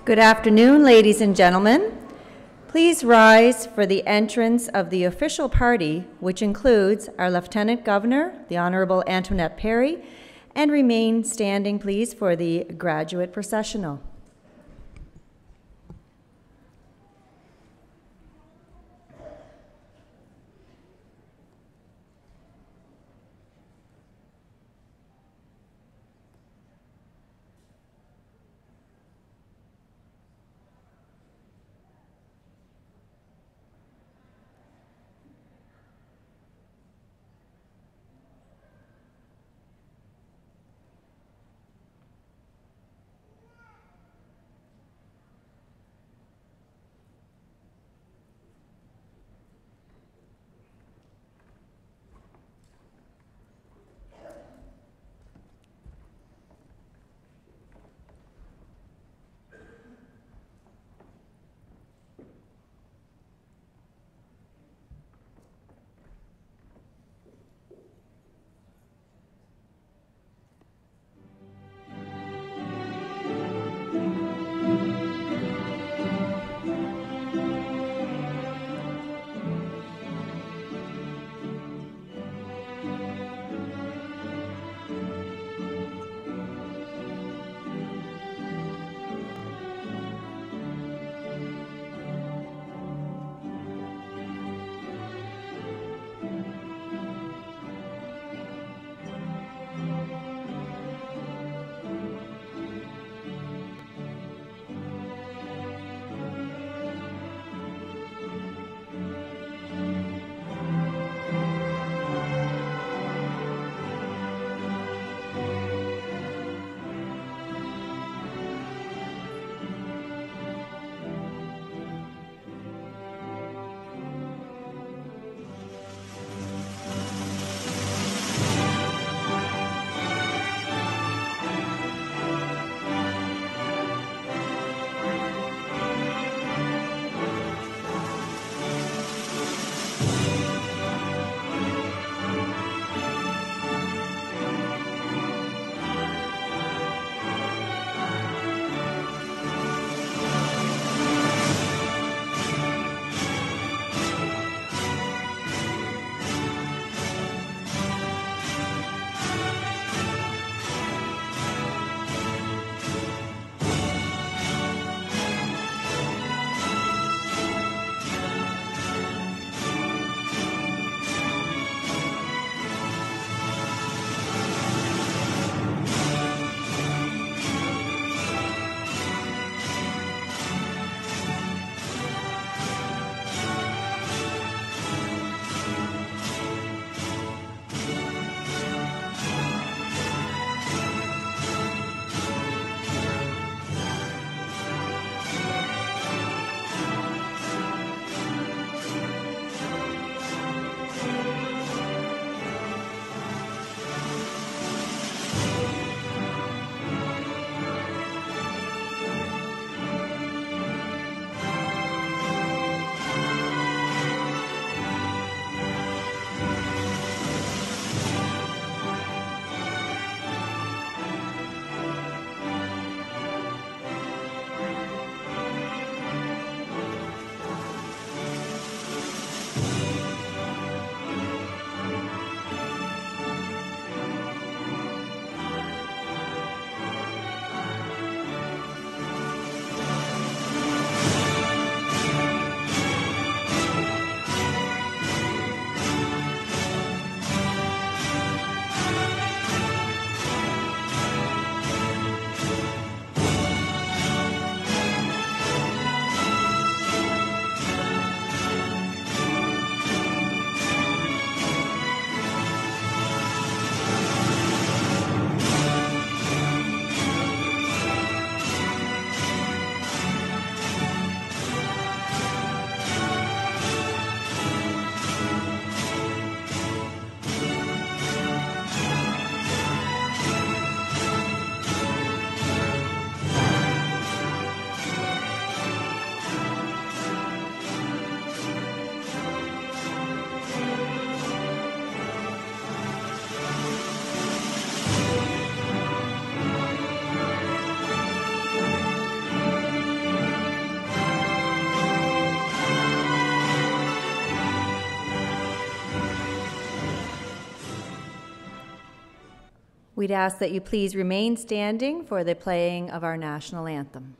Good afternoon, ladies and gentlemen. Please rise for the entrance of the official party, which includes our Lieutenant Governor, the Honorable Antoinette Perry, and remain standing, please, for the graduate processional. We'd ask that you please remain standing for the playing of our national anthem.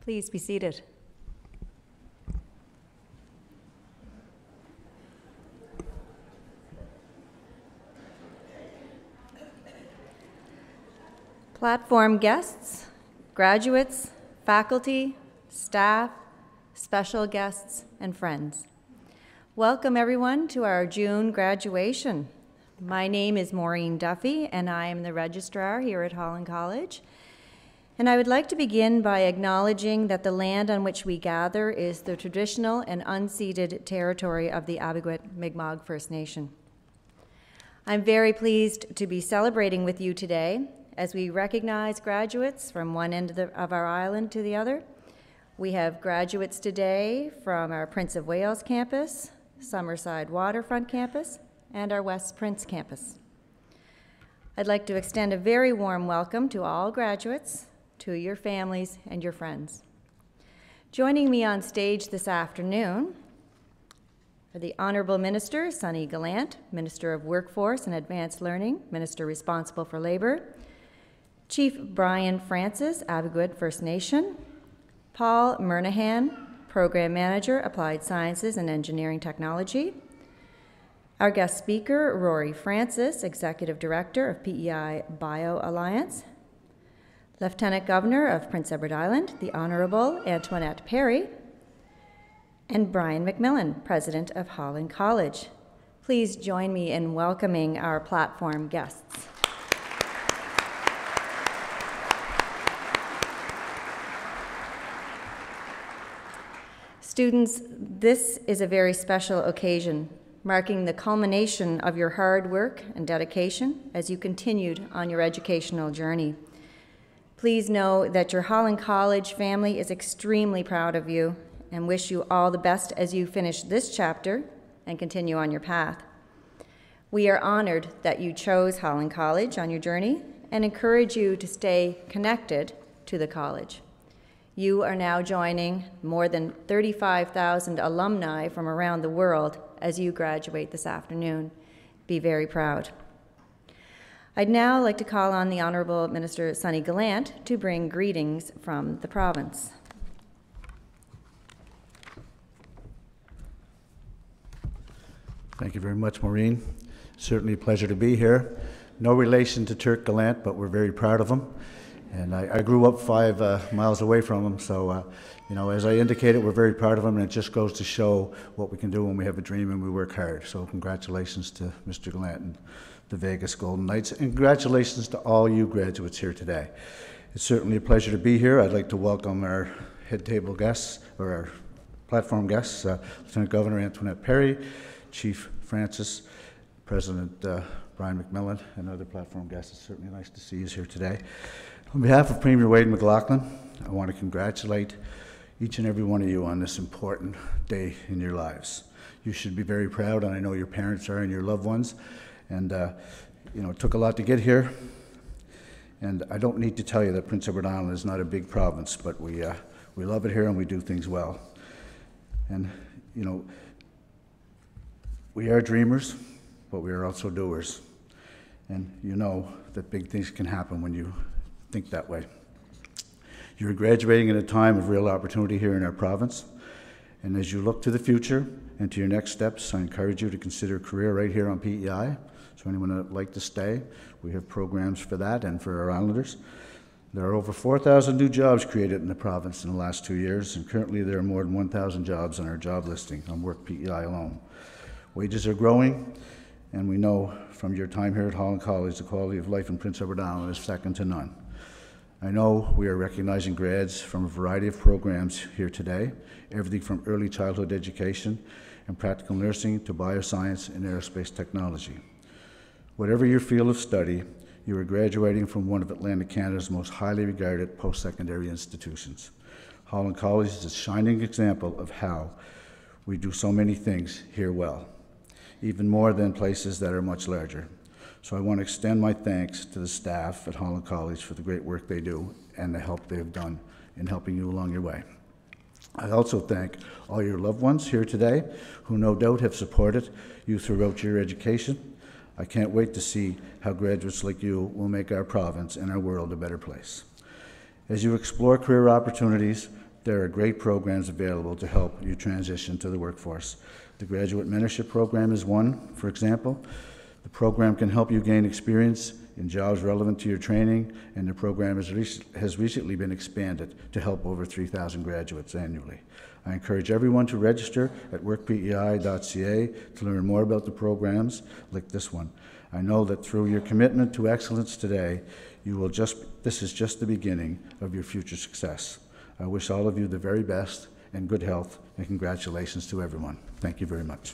Please be seated. Platform guests, graduates, faculty, staff, special guests, and friends. Welcome everyone to our June graduation. My name is Maureen Duffy and I am the registrar here at Holland College. And I would like to begin by acknowledging that the land on which we gather is the traditional and unceded territory of the Abiguit-Mi'kmaq First Nation. I'm very pleased to be celebrating with you today as we recognize graduates from one end of our island to the other. We have graduates today from our Prince of Wales campus, Summerside Waterfront campus, and our West Prince campus. I'd like to extend a very warm welcome to all graduates, to your families and your friends. Joining me on stage this afternoon are the Honorable Minister Sonny Gallant, Minister of Workforce and Advanced Learning, Minister responsible for Labor, Chief Rory Francis, Abiguit First Nation, Paul Murnahan, Program Manager, Applied Sciences and Engineering Technology, our guest speaker, Rory Francis, Executive Director of PEI Bio Alliance, Lieutenant Governor of Prince Edward Island, the Honorable Antoinette Perry, and Brian McMillan, President of Holland College. Please join me in welcoming our platform guests. Students, this is a very special occasion, marking the culmination of your hard work and dedication as you continued on your educational journey. Please know that your Holland College family is extremely proud of you and wish you all the best as you finish this chapter and continue on your path. We are honored that you chose Holland College on your journey and encourage you to stay connected to the college. You are now joining more than 35,000 alumni from around the world as you graduate this afternoon. Be very proud. I'd now like to call on the Honorable Minister Sonny Gallant to bring greetings from the province. Thank you very much, Maureen. Certainly a pleasure to be here. No relation to Turk Gallant, but we're very proud of him. And I grew up 5 miles away from him, so you know, as I indicated, we're very proud of him, and it just goes to show what we can do when we have a dream and we work hard. So congratulations to Mr. Gallant and the Vegas Golden Knights, and congratulations to all you graduates here today. It's certainly a pleasure to be here. I'd like to welcome our head table guests, or our platform guests, Lieutenant Governor Antoinette Perry, Chief Francis, President Brian McMillan, and other platform guests. It's certainly nice to see you here today. On behalf of Premier Wade McLaughlin, I want to congratulate each and every one of you on this important day in your lives. You should be very proud, and I know your parents are and your loved ones. And you know, it took a lot to get here. And I don't need to tell you that Prince Edward Island is not a big province, but we love it here and we do things well. And you know, we are dreamers, but we are also doers. And you know that big things can happen when you think that way. You're graduating at a time of real opportunity here in our province, and as you look to the future and to your next steps, I encourage you to consider a career right here on PEI. So anyone that would like to stay, we have programs for that and for our Islanders. There are over 4,000 new jobs created in the province in the last 2 years, and currently there are more than 1,000 jobs on our job listing on Work PEI alone. Wages are growing, and we know from your time here at Holland College, the quality of life in Prince Edward Island is second to none. I know we are recognizing grads from a variety of programs here today, everything from early childhood education and practical nursing to bioscience and aerospace technology. Whatever your field of study, you are graduating from one of Atlantic Canada's most highly regarded post-secondary institutions. Holland College is a shining example of how we do so many things here well, even more than places that are much larger. So I want to extend my thanks to the staff at Holland College for the great work they do and the help they've done in helping you along your way. I also thank all your loved ones here today who no doubt have supported you throughout your education. I can't wait to see how graduates like you will make our province and our world a better place. As you explore career opportunities, there are great programs available to help you transition to the workforce. The Graduate Mentorship Program is one, for example. The program can help you gain experience in jobs relevant to your training, and the program has recently been expanded to help over 3,000 graduates annually. I encourage everyone to register at workpei.ca to learn more about the programs like this one. I know that through your commitment to excellence today, this is just the beginning of your future success. I wish all of you the very best and good health, and congratulations to everyone. Thank you very much.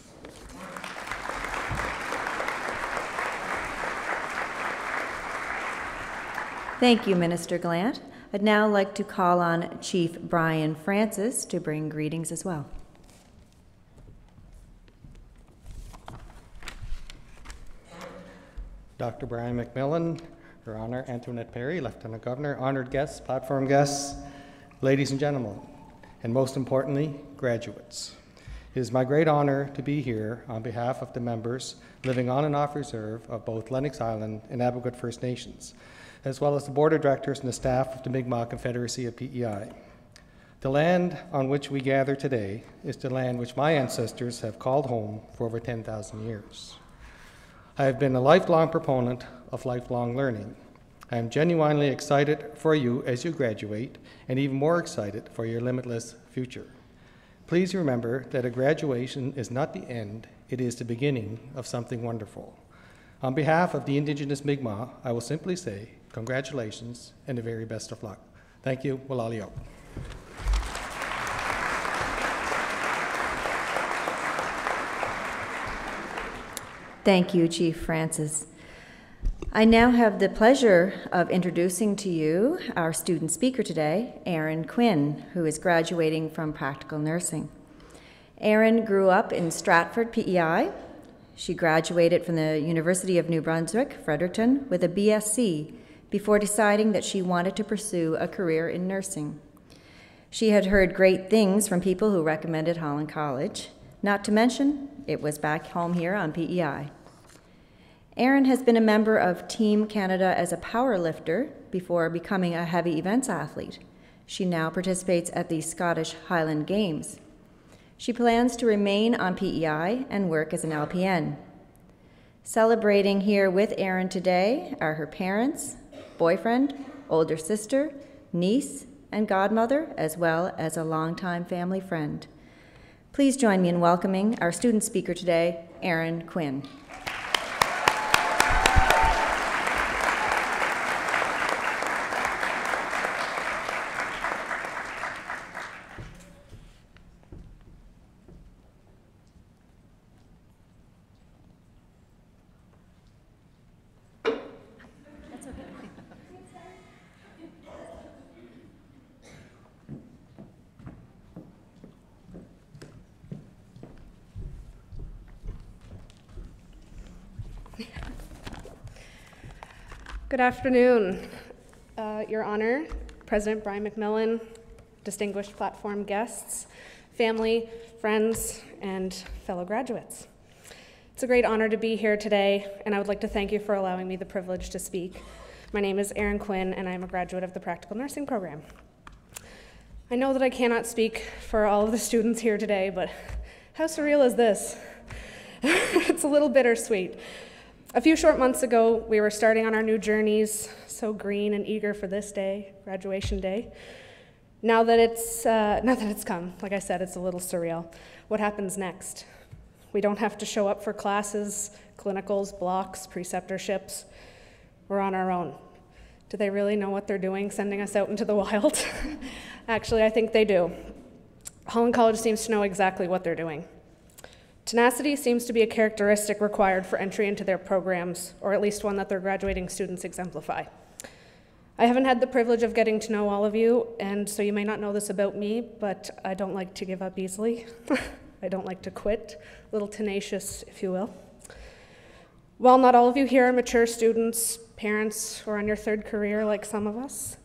Thank you, Minister Gallant. I'd now like to call on Chief Brian Francis to bring greetings as well. Dr. Brian McMillan, Her Honor Antoinette Perry, Lieutenant Governor, honored guests, platform guests, ladies and gentlemen, and most importantly, graduates. It is my great honor to be here on behalf of the members living on and off reserve of both Lennox Island and Abegood First Nations, as well as the Board of Directors and the staff of the Mi'kmaq Confederacy of PEI. The land on which we gather today is the land which my ancestors have called home for over 10,000 years. I have been a lifelong proponent of lifelong learning. I am genuinely excited for you as you graduate, and even more excited for your limitless future. Please remember that a graduation is not the end, it is the beginning of something wonderful. On behalf of the Indigenous Mi'kmaq, I will simply say, congratulations and the very best of luck. Thank you. Walalio. Thank you, Chief Francis. I now have the pleasure of introducing to you our student speaker today, Erin Quinn, who is graduating from practical nursing. Erin grew up in Stratford, PEI. She graduated from the University of New Brunswick, Fredericton, with a BSc before deciding that she wanted to pursue a career in nursing. She had heard great things from people who recommended Holland College, not to mention it was back home here on PEI. Erin has been a member of Team Canada as a power lifter before becoming a heavy events athlete. She now participates at the Scottish Highland Games. She plans to remain on PEI and work as an LPN. Celebrating here with Erin today are her parents, boyfriend, older sister, niece, and godmother, as well as a longtime family friend. Please join me in welcoming our student speaker today, Erin Quinn. Good afternoon, Your Honor, President Brian McMillan, distinguished platform guests, family, friends, and fellow graduates. It's a great honor to be here today, and I would like to thank you for allowing me the privilege to speak. My name is Erin Quinn, and I'm a graduate of the Practical Nursing Program. I know that I cannot speak for all of the students here today, but how surreal is this? It's a little bittersweet. A few short months ago, we were starting on our new journeys, so green and eager for this day, graduation day. Now that it's come, like I said, it's a little surreal. What happens next? We don't have to show up for classes, clinicals, blocks, preceptorships. We're on our own. Do they really know what they're doing, sending us out into the wild? Actually, I think they do. Holland College seems to know exactly what they're doing. Tenacity seems to be a characteristic required for entry into their programs, or at least one that their graduating students exemplify. I haven't had the privilege of getting to know all of you, and so you may not know this about me, but I don't like to give up easily. I don't like to quit, a little tenacious, if you will. While not all of you here are mature students, parents, or on your third career like some of us,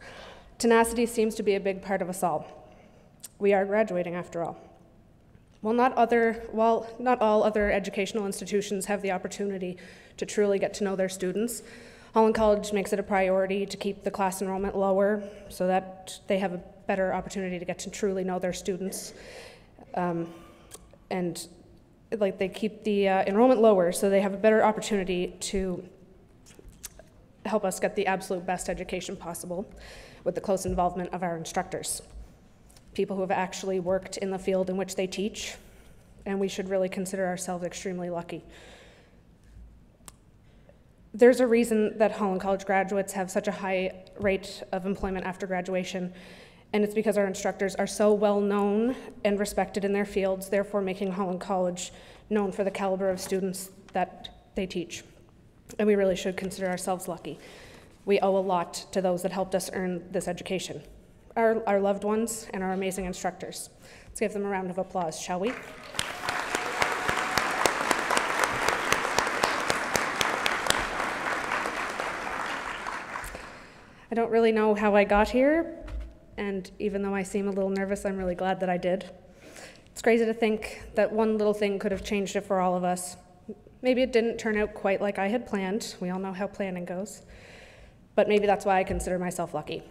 tenacity seems to be a big part of us all. We are graduating, after all. While not all other educational institutions have the opportunity to truly get to know their students, Holland College makes it a priority to keep the class enrollment lower so that they have a better opportunity to get to truly know their students. They keep the enrollment lower so they have a better opportunity to help us get the absolute best education possible with the close involvement of our instructors, people who have actually worked in the field in which they teach, and we should really consider ourselves extremely lucky. There's a reason that Holland College graduates have such a high rate of employment after graduation, and it's because our instructors are so well known and respected in their fields, therefore making Holland College known for the caliber of students that they teach. And we really should consider ourselves lucky. We owe a lot to those that helped us earn this education, our loved ones and our amazing instructors. Let's give them a round of applause, shall we? I don't really know how I got here, and even though I seem a little nervous, I'm really glad that I did. It's crazy to think that one little thing could have changed it for all of us. Maybe it didn't turn out quite like I had planned. We all know how planning goes. But maybe that's why I consider myself lucky.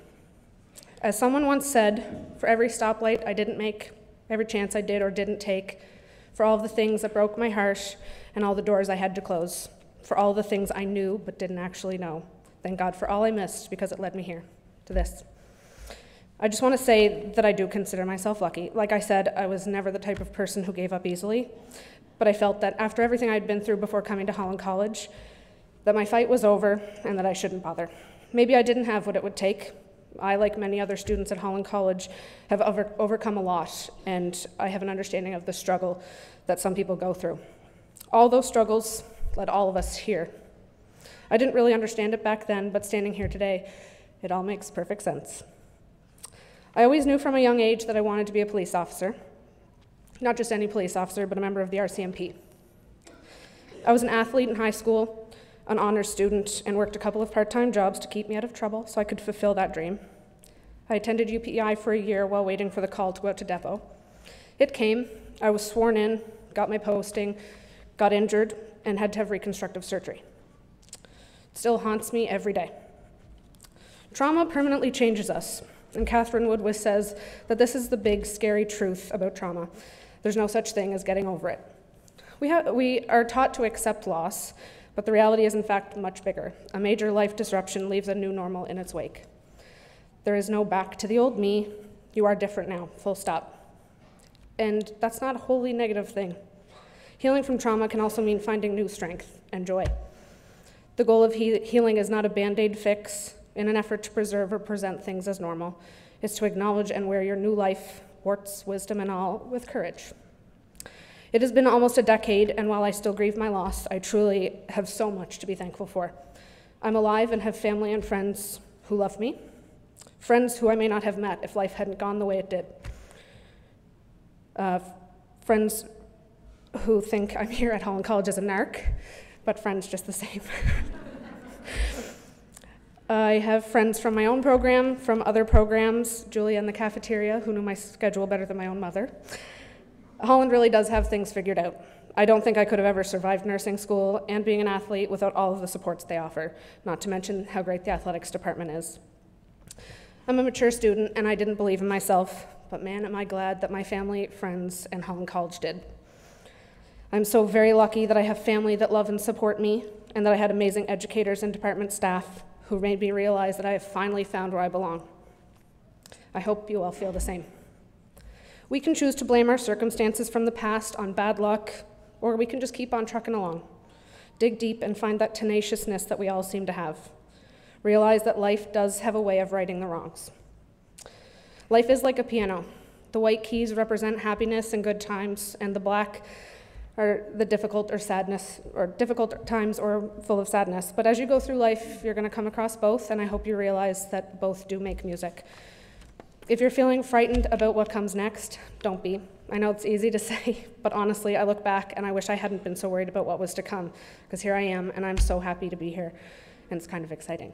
As someone once said, for every stoplight I didn't make, every chance I did or didn't take, for all of the things that broke my heart and all the doors I had to close, for all the things I knew but didn't actually know, thank God for all I missed because it led me here, to this. I just want to say that I do consider myself lucky. Like I said, I was never the type of person who gave up easily, but I felt that after everything I'd been through before coming to Holland College, that my fight was over and that I shouldn't bother. Maybe I didn't have what it would take. I, like many other students at Holland College, have overcome a lot, and I have an understanding of the struggle that some people go through. All those struggles led all of us here. I didn't really understand it back then, but standing here today, it all makes perfect sense. I always knew from a young age that I wanted to be a police officer. Not just any police officer, but a member of the RCMP. I was an athlete in high school, an honors student, and worked a couple of part-time jobs to keep me out of trouble so I could fulfill that dream. I attended UPEI for a year while waiting for the call to go out to depot. It came, I was sworn in, got my posting, got injured, and had to have reconstructive surgery. It still haunts me every day. Trauma permanently changes us, and Catherine Woodwith says that this is the big, scary truth about trauma. There's no such thing as getting over it. We are taught to accept loss, but the reality is in fact much bigger. A major life disruption leaves a new normal in its wake. There is no back to the old me. You are different now, full stop. And that's not a wholly negative thing. Healing from trauma can also mean finding new strength and joy. The goal of healing is not a Band-Aid fix in an effort to preserve or present things as normal. It's to acknowledge and wear your new life, warts, wisdom, and all, with courage. It has been almost a decade, and while I still grieve my loss, I truly have so much to be thankful for. I'm alive and have family and friends who love me, friends who I may not have met if life hadn't gone the way it did, friends who think I'm here at Holland College as a narc, but friends just the same. I have friends from my own program, from other programs, Julia in the cafeteria, who knew my schedule better than my own mother. Holland really does have things figured out. I don't think I could have ever survived nursing school and being an athlete without all of the supports they offer, not to mention how great the athletics department is. I'm a mature student, and I didn't believe in myself, but man, am I glad that my family, friends, and Holland College did. I'm so very lucky that I have family that love and support me, and that I had amazing educators and department staff who made me realize that I have finally found where I belong. I hope you all feel the same. We can choose to blame our circumstances from the past on bad luck, or we can just keep on trucking along. Dig deep and find that tenaciousness that we all seem to have. Realize that life does have a way of righting the wrongs. Life is like a piano. The white keys represent happiness and good times, and the black are the difficult times or full of sadness. But as you go through life, you're gonna come across both, and I hope you realize that both do make music. If you're feeling frightened about what comes next, don't be. I know it's easy to say, but honestly, I look back and I wish I hadn't been so worried about what was to come, because here I am, and I'm so happy to be here, and it's kind of exciting.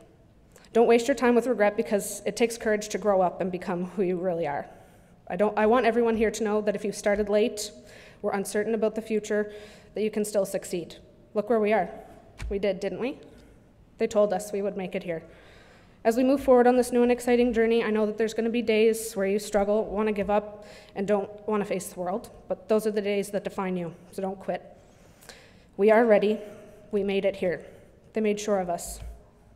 Don't waste your time with regret, because it takes courage to grow up and become who you really are. I want everyone here to know that if you started late, were uncertain about the future, that you can still succeed. Look where we are. We did, didn't we? They told us we would make it here. As we move forward on this new and exciting journey, I know that there's going to be days where you struggle, want to give up, and don't want to face the world, but those are the days that define you, so don't quit. We are ready. We made it here. They made sure of us,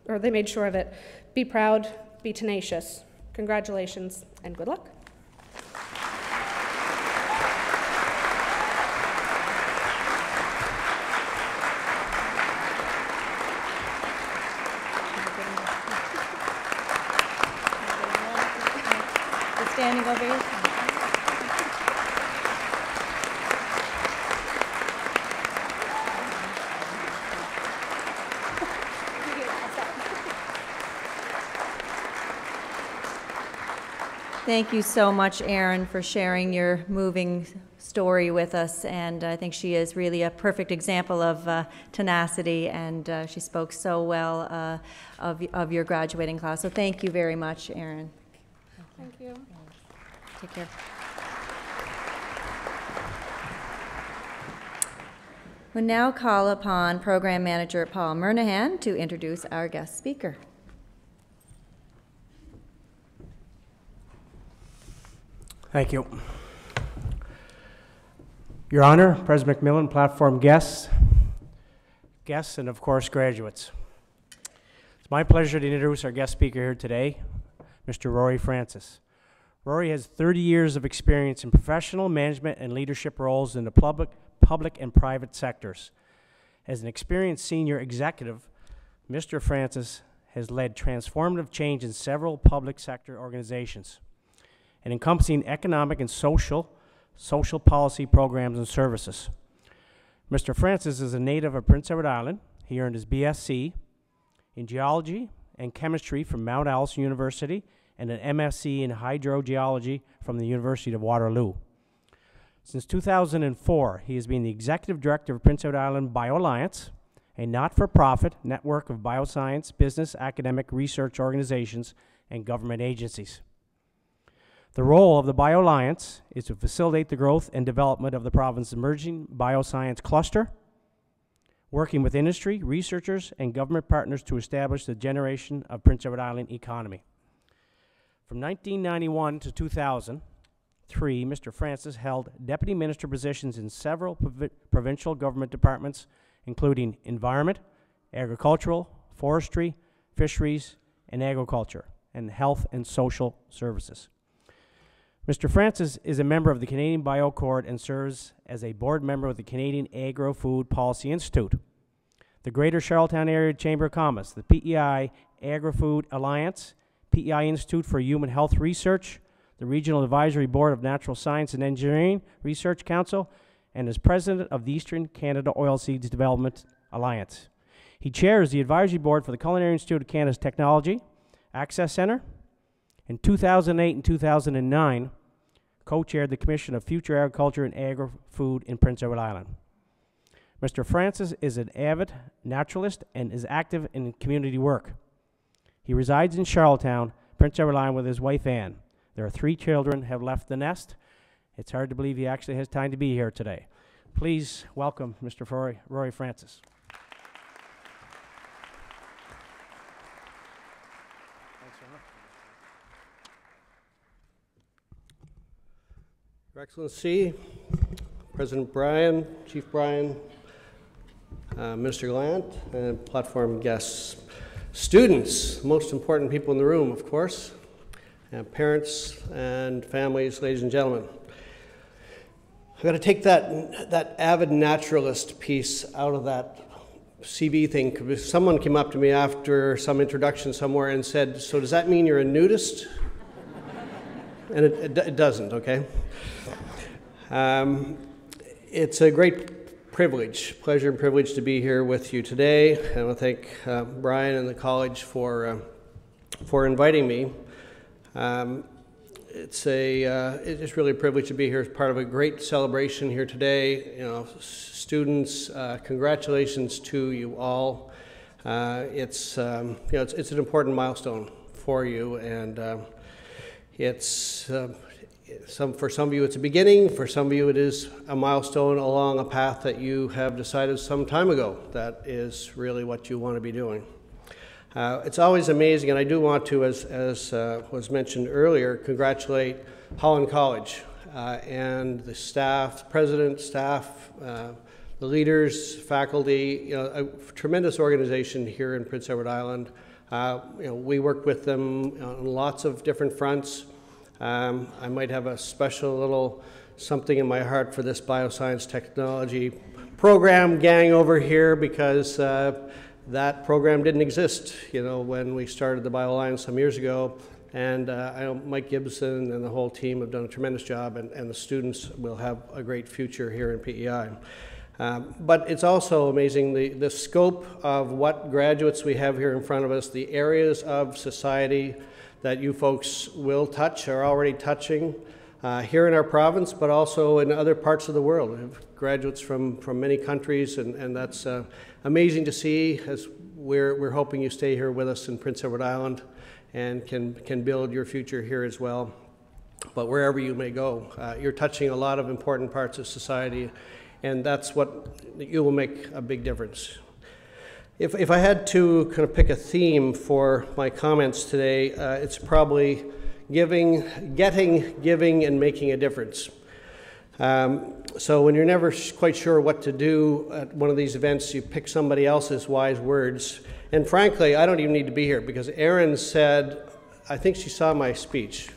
or they made sure of it. Be proud, be tenacious. Congratulations, and good luck. Standing ovation. Thank you so much, Erin, for sharing your moving story with us, and I think she is really a perfect example of tenacity, and she spoke so well of your graduating class. So thank you very much, Erin. Thank you. Take care. We'll now call upon Program Manager Paul Murnahan to introduce our guest speaker. Thank you. Your Honor, President McMillan, platform guests, and of course graduates. It's my pleasure to introduce our guest speaker here today, Mr. Rory Francis. Rory has 30 years of experience in professional management and leadership roles in the public and private sectors. As an experienced senior executive, Mr. Francis has led transformative change in several public sector organizations and encompassing economic and social policy programs and services. Mr. Francis is a native of Prince Edward Island. He earned his BSc in geology and chemistry from Mount Allison University and an MSc in hydrogeology from the University of Waterloo. Since 2004, he has been the Executive Director of Prince Edward Island BioAlliance, a not-for-profit network of bioscience, business, academic, research organizations, and government agencies. The role of the BioAlliance is to facilitate the growth and development of the province's emerging bioscience cluster, working with industry, researchers, and government partners to establish the generation of Prince Edward Island economy. From 1991 to 2003, Mr. Francis held deputy minister positions in several provincial government departments, including environment, agricultural, forestry, fisheries, and agriculture, and health and social services. Mr. Francis is a member of the Canadian BioCord and serves as a board member of the Canadian Agro-Food Policy Institute, the Greater Charlottetown Area Chamber of Commerce, the PEI Agri-Food Alliance, PEI Institute for Human Health Research, the Regional Advisory Board of Natural Science and Engineering Research Council, and is president of the Eastern Canada Oilseeds Development Alliance. He chairs the advisory board for the Culinary Institute of Canada's Technology Access Centre. In 2008 and 2009, co-chaired the Commission of Future Agriculture and Agri-Food in Prince Edward Island. Mr. Francis is an avid naturalist and is active in community work. He resides in Charlottetown, Prince Edward Island with his wife Anne. There are 3 children have left the nest. It's hard to believe he actually has time to be here today. Please welcome Mr. Rory Francis. Thanks very much. Your Excellency, President Brian, Chief Brian, Minister Gallant, and platform guests, students, most important people in the room, of course, and parents and families, ladies and gentlemen. I've got to take that avid naturalist piece out of that CB thing, because someone came up to me after some introduction somewhere and said, "So does that mean you're a nudist?" And it doesn't, okay? It's a great pleasure and privilege to be here with you today. And I want to thank Brian and the college for inviting me. It's really a privilege to be here as part of a great celebration here today. You know, students, congratulations to you all. It's an important milestone for you, and for some of you it's a beginning. For some of you it is a milestone along a path that you have decided some time ago that is really what you want to be doing. It's always amazing, and I do want to, as was mentioned earlier, congratulate Holland College and the staff, president, staff, the leaders, faculty. You know, a tremendous organization here in Prince Edward Island. We work with them on lots of different fronts. I might have a special little something in my heart for this bioscience technology program gang over here, because that program didn't exist, when we started the Bio Alliance some years ago. And I know Mike Gibson and the whole team have done a tremendous job, and the students will have a great future here in PEI. But it's also amazing the scope of what graduates we have here in front of us, the areas of society that you folks will touch, are already touching here in our province, but also in other parts of the world. We have graduates from many countries, and that's amazing to see, as we're hoping you stay here with us in Prince Edward Island and can build your future here as well. But wherever you may go, you're touching a lot of important parts of society, and that's what you will make a big difference. If I had to kind of pick a theme for my comments today, it's probably giving, and making a difference. So when you're never quite sure what to do at one of these events, you pick somebody else's wise words. And frankly, I don't even need to be here, because Erin said, I think she saw my speech.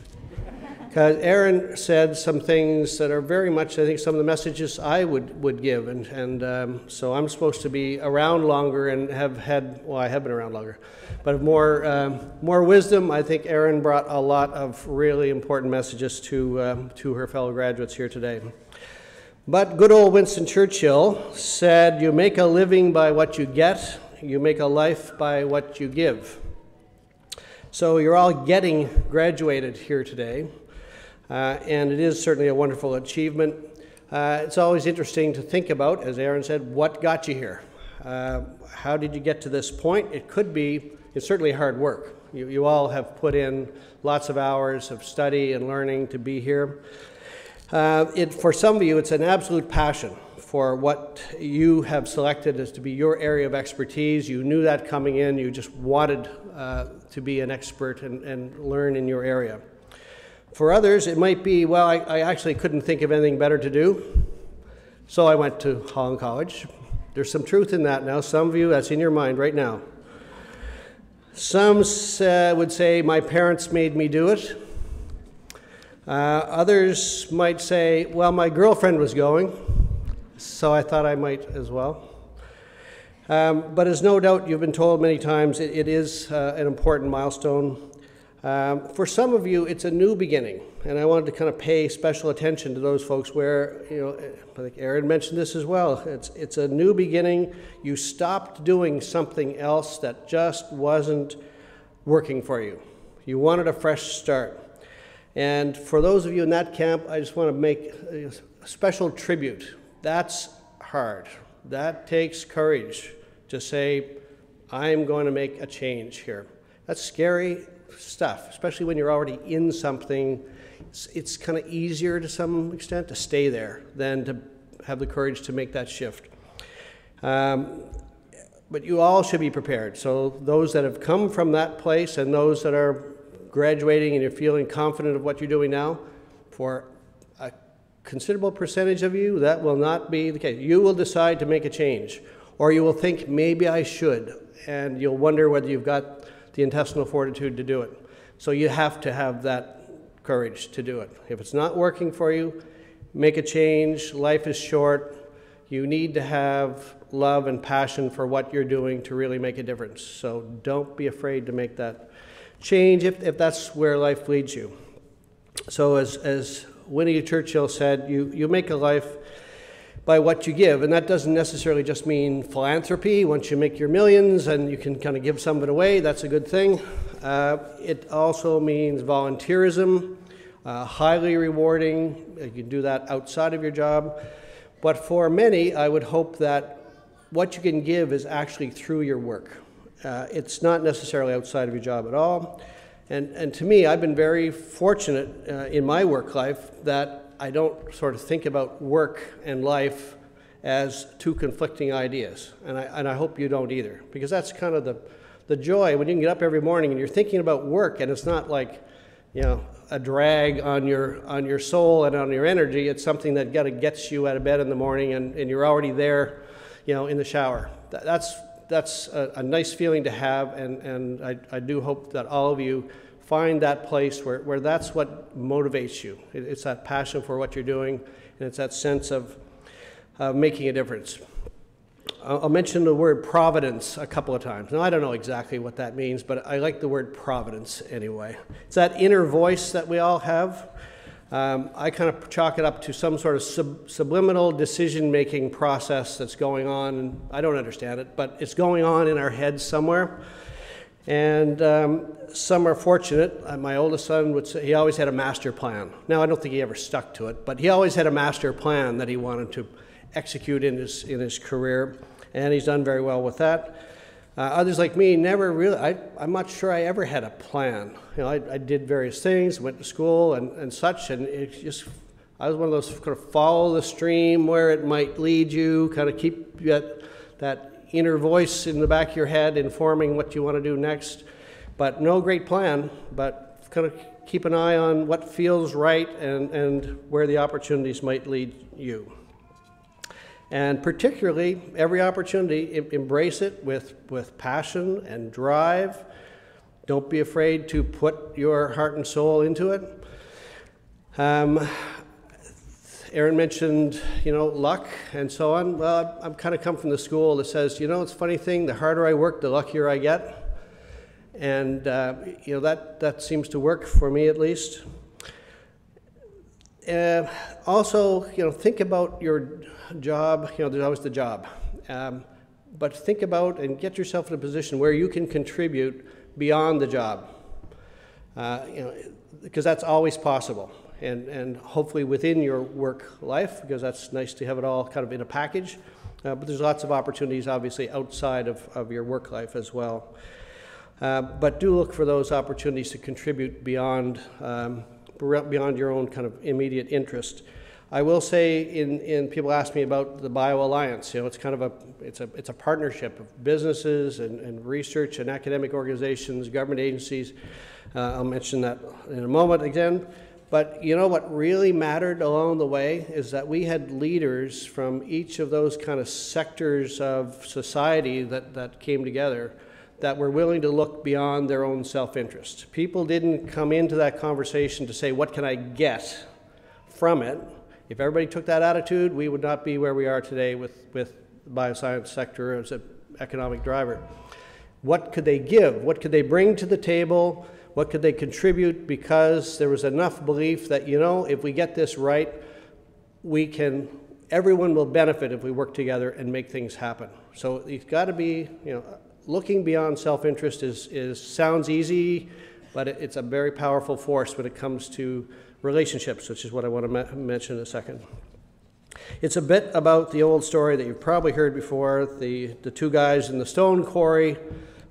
Because Erin said some things that are very much, I think, some of the messages I would give. And so I'm supposed to be around longer and have been around longer. But more wisdom. I think Erin brought a lot of really important messages to her fellow graduates here today. But good old Winston Churchill said, "You make a living by what you get, you make a life by what you give." So you're all getting graduated here today. And it is certainly a wonderful achievement. It's always interesting to think about, as Erin said, what got you here? How did you get to this point? It's certainly hard work. You all have put in lots of hours of study and learning to be here. For some of you, it's an absolute passion for what you have selected as to be your area of expertise. You knew that coming in. You just wanted to be an expert and learn in your area. For others, it might be, well, I actually couldn't think of anything better to do, so I went to Holland College. There's some truth in that now. Some of you, that's in your mind right now. Some would say, my parents made me do it. Others might say, well, my girlfriend was going, so I thought I might as well. But as no doubt you've been told many times, it is an important milestone. For some of you, it's a new beginning, and I wanted to kind of pay special attention to those folks where, I think Erin mentioned this as well, it's a new beginning. You stopped doing something else that just wasn't working for you. You wanted a fresh start. And for those of you in that camp, I just want to make a special tribute. That's hard. That takes courage to say, I'm going to make a change here. That's scary stuff, especially when you're already in something. It's kind of easier to some extent to stay there than to have the courage to make that shift. But you all should be prepared. So those that have come from that place and those that are graduating and you're feeling confident of what you're doing now, for a considerable percentage of you, that will not be the case. You will decide to make a change, or you will think, maybe I should, and you'll wonder whether you've got the intestinal fortitude to do it. So you have to have that courage to do it. If it's not working for you, make a change. Life is short. You need to have love and passion for what you're doing to really make a difference. So don't be afraid to make that change if that's where life leads you. So as Winnie Churchill said, you make a life by what you give, and that doesn't necessarily just mean philanthropy. Once you make your millions and you can kind of give some of it away, that's a good thing. It also means volunteerism, highly rewarding. You can do that outside of your job. But for many, I would hope that what you can give is actually through your work. It's not necessarily outside of your job at all. And to me, I've been very fortunate in my work life that I don't sort of think about work and life as two conflicting ideas. And I hope you don't either, because that's kind of the joy when you can get up every morning and you're thinking about work, and it's not like, a drag on your soul and on your energy. It's something that kind of gets you out of bed in the morning, and you're already there, in the shower. That's a nice feeling to have, and I do hope that all of you find that place where that's what motivates you. It's that passion for what you're doing, and it's that sense of making a difference. I'll mention the word providence a couple of times. Now, I don't know exactly what that means, but I like the word providence anyway. It's that inner voice that we all have. I kind of chalk it up to some sort of subliminal decision-making process that's going on, and I don't understand it, but it's going on in our heads somewhere. And some are fortunate. My oldest son would say he always had a master plan. Now, I don't think he ever stuck to it, but he always had a master plan that he wanted to execute in his career, and he's done very well with that. Others like me never really, I'm not sure I ever had a plan. I did various things, went to school and such, and I was one of those kind of follow the stream where it might lead you, kind of keep that inner voice in the back of your head informing what you want to do next. But no great plan, but kind of keep an eye on what feels right and where the opportunities might lead you. And particularly, every opportunity, embrace it with passion and drive. Don't be afraid to put your heart and soul into it. Erin mentioned, luck and so on. Well, I've kind of come from the school that says, it's a funny thing, the harder I work, the luckier I get. And, that seems to work for me at least. Also, think about your job. There's always the job. But think about and get yourself in a position where you can contribute beyond the job. Because that's always possible. And hopefully within your work life, because that's nice to have it all kind of in a package. But there's lots of opportunities, obviously, outside of your work life as well. But do look for those opportunities to contribute beyond your own kind of immediate interest. I will say, in people ask me about the Bio Alliance. It's kind of it's a partnership of businesses and research and academic organizations, government agencies. I'll mention that in a moment again. But what really mattered along the way is that we had leaders from each of those kind of sectors of society that came together that were willing to look beyond their own self-interest. People didn't come into that conversation to say, what can I get from it? If everybody took that attitude, we would not be where we are today with the bioscience sector as an economic driver. What could they give? What could they bring to the table? What could they contribute? Because there was enough belief that, if we get this right, everyone will benefit if we work together and make things happen. So you've got to be, looking beyond self-interest sounds easy, but it's a very powerful force when it comes to relationships, which is what I want to mention in a second. It's a bit about the old story that you've probably heard before, the two guys in the stone quarry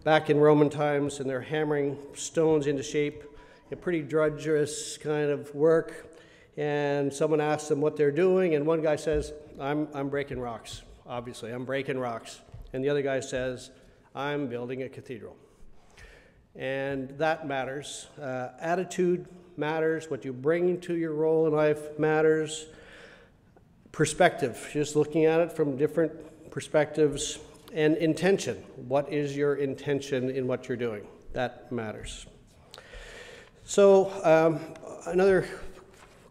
back in Roman times, and they're hammering stones into shape, a pretty drudgerous kind of work, and someone asks them what they're doing, and one guy says, I'm breaking rocks, obviously, I'm breaking rocks. And the other guy says, I'm building a cathedral. And that matters. Attitude matters. What you bring to your role in life matters. perspective, just looking at it from different perspectives, and intention. What is your intention in what you're doing? That matters. So another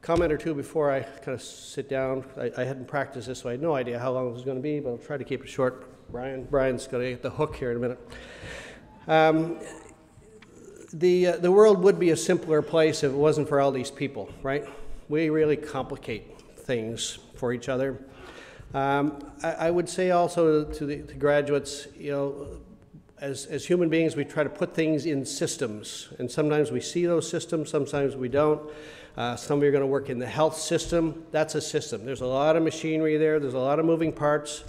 comment or two before I kind of sit down. I hadn't practiced this, so I had no idea how long it was going to be, but I'll try to keep it short. Brian's going to get the hook here in a minute. The world would be a simpler place if it wasn't for all these people, right? We really complicate things for each other. I would say also to the graduates, you know, as human beings, we try to put things in systems, and sometimes we see those systems, sometimes we don't. Some of you are going to work in the health system. That's a system. There's a lot of machinery there. There's a lot of moving parts.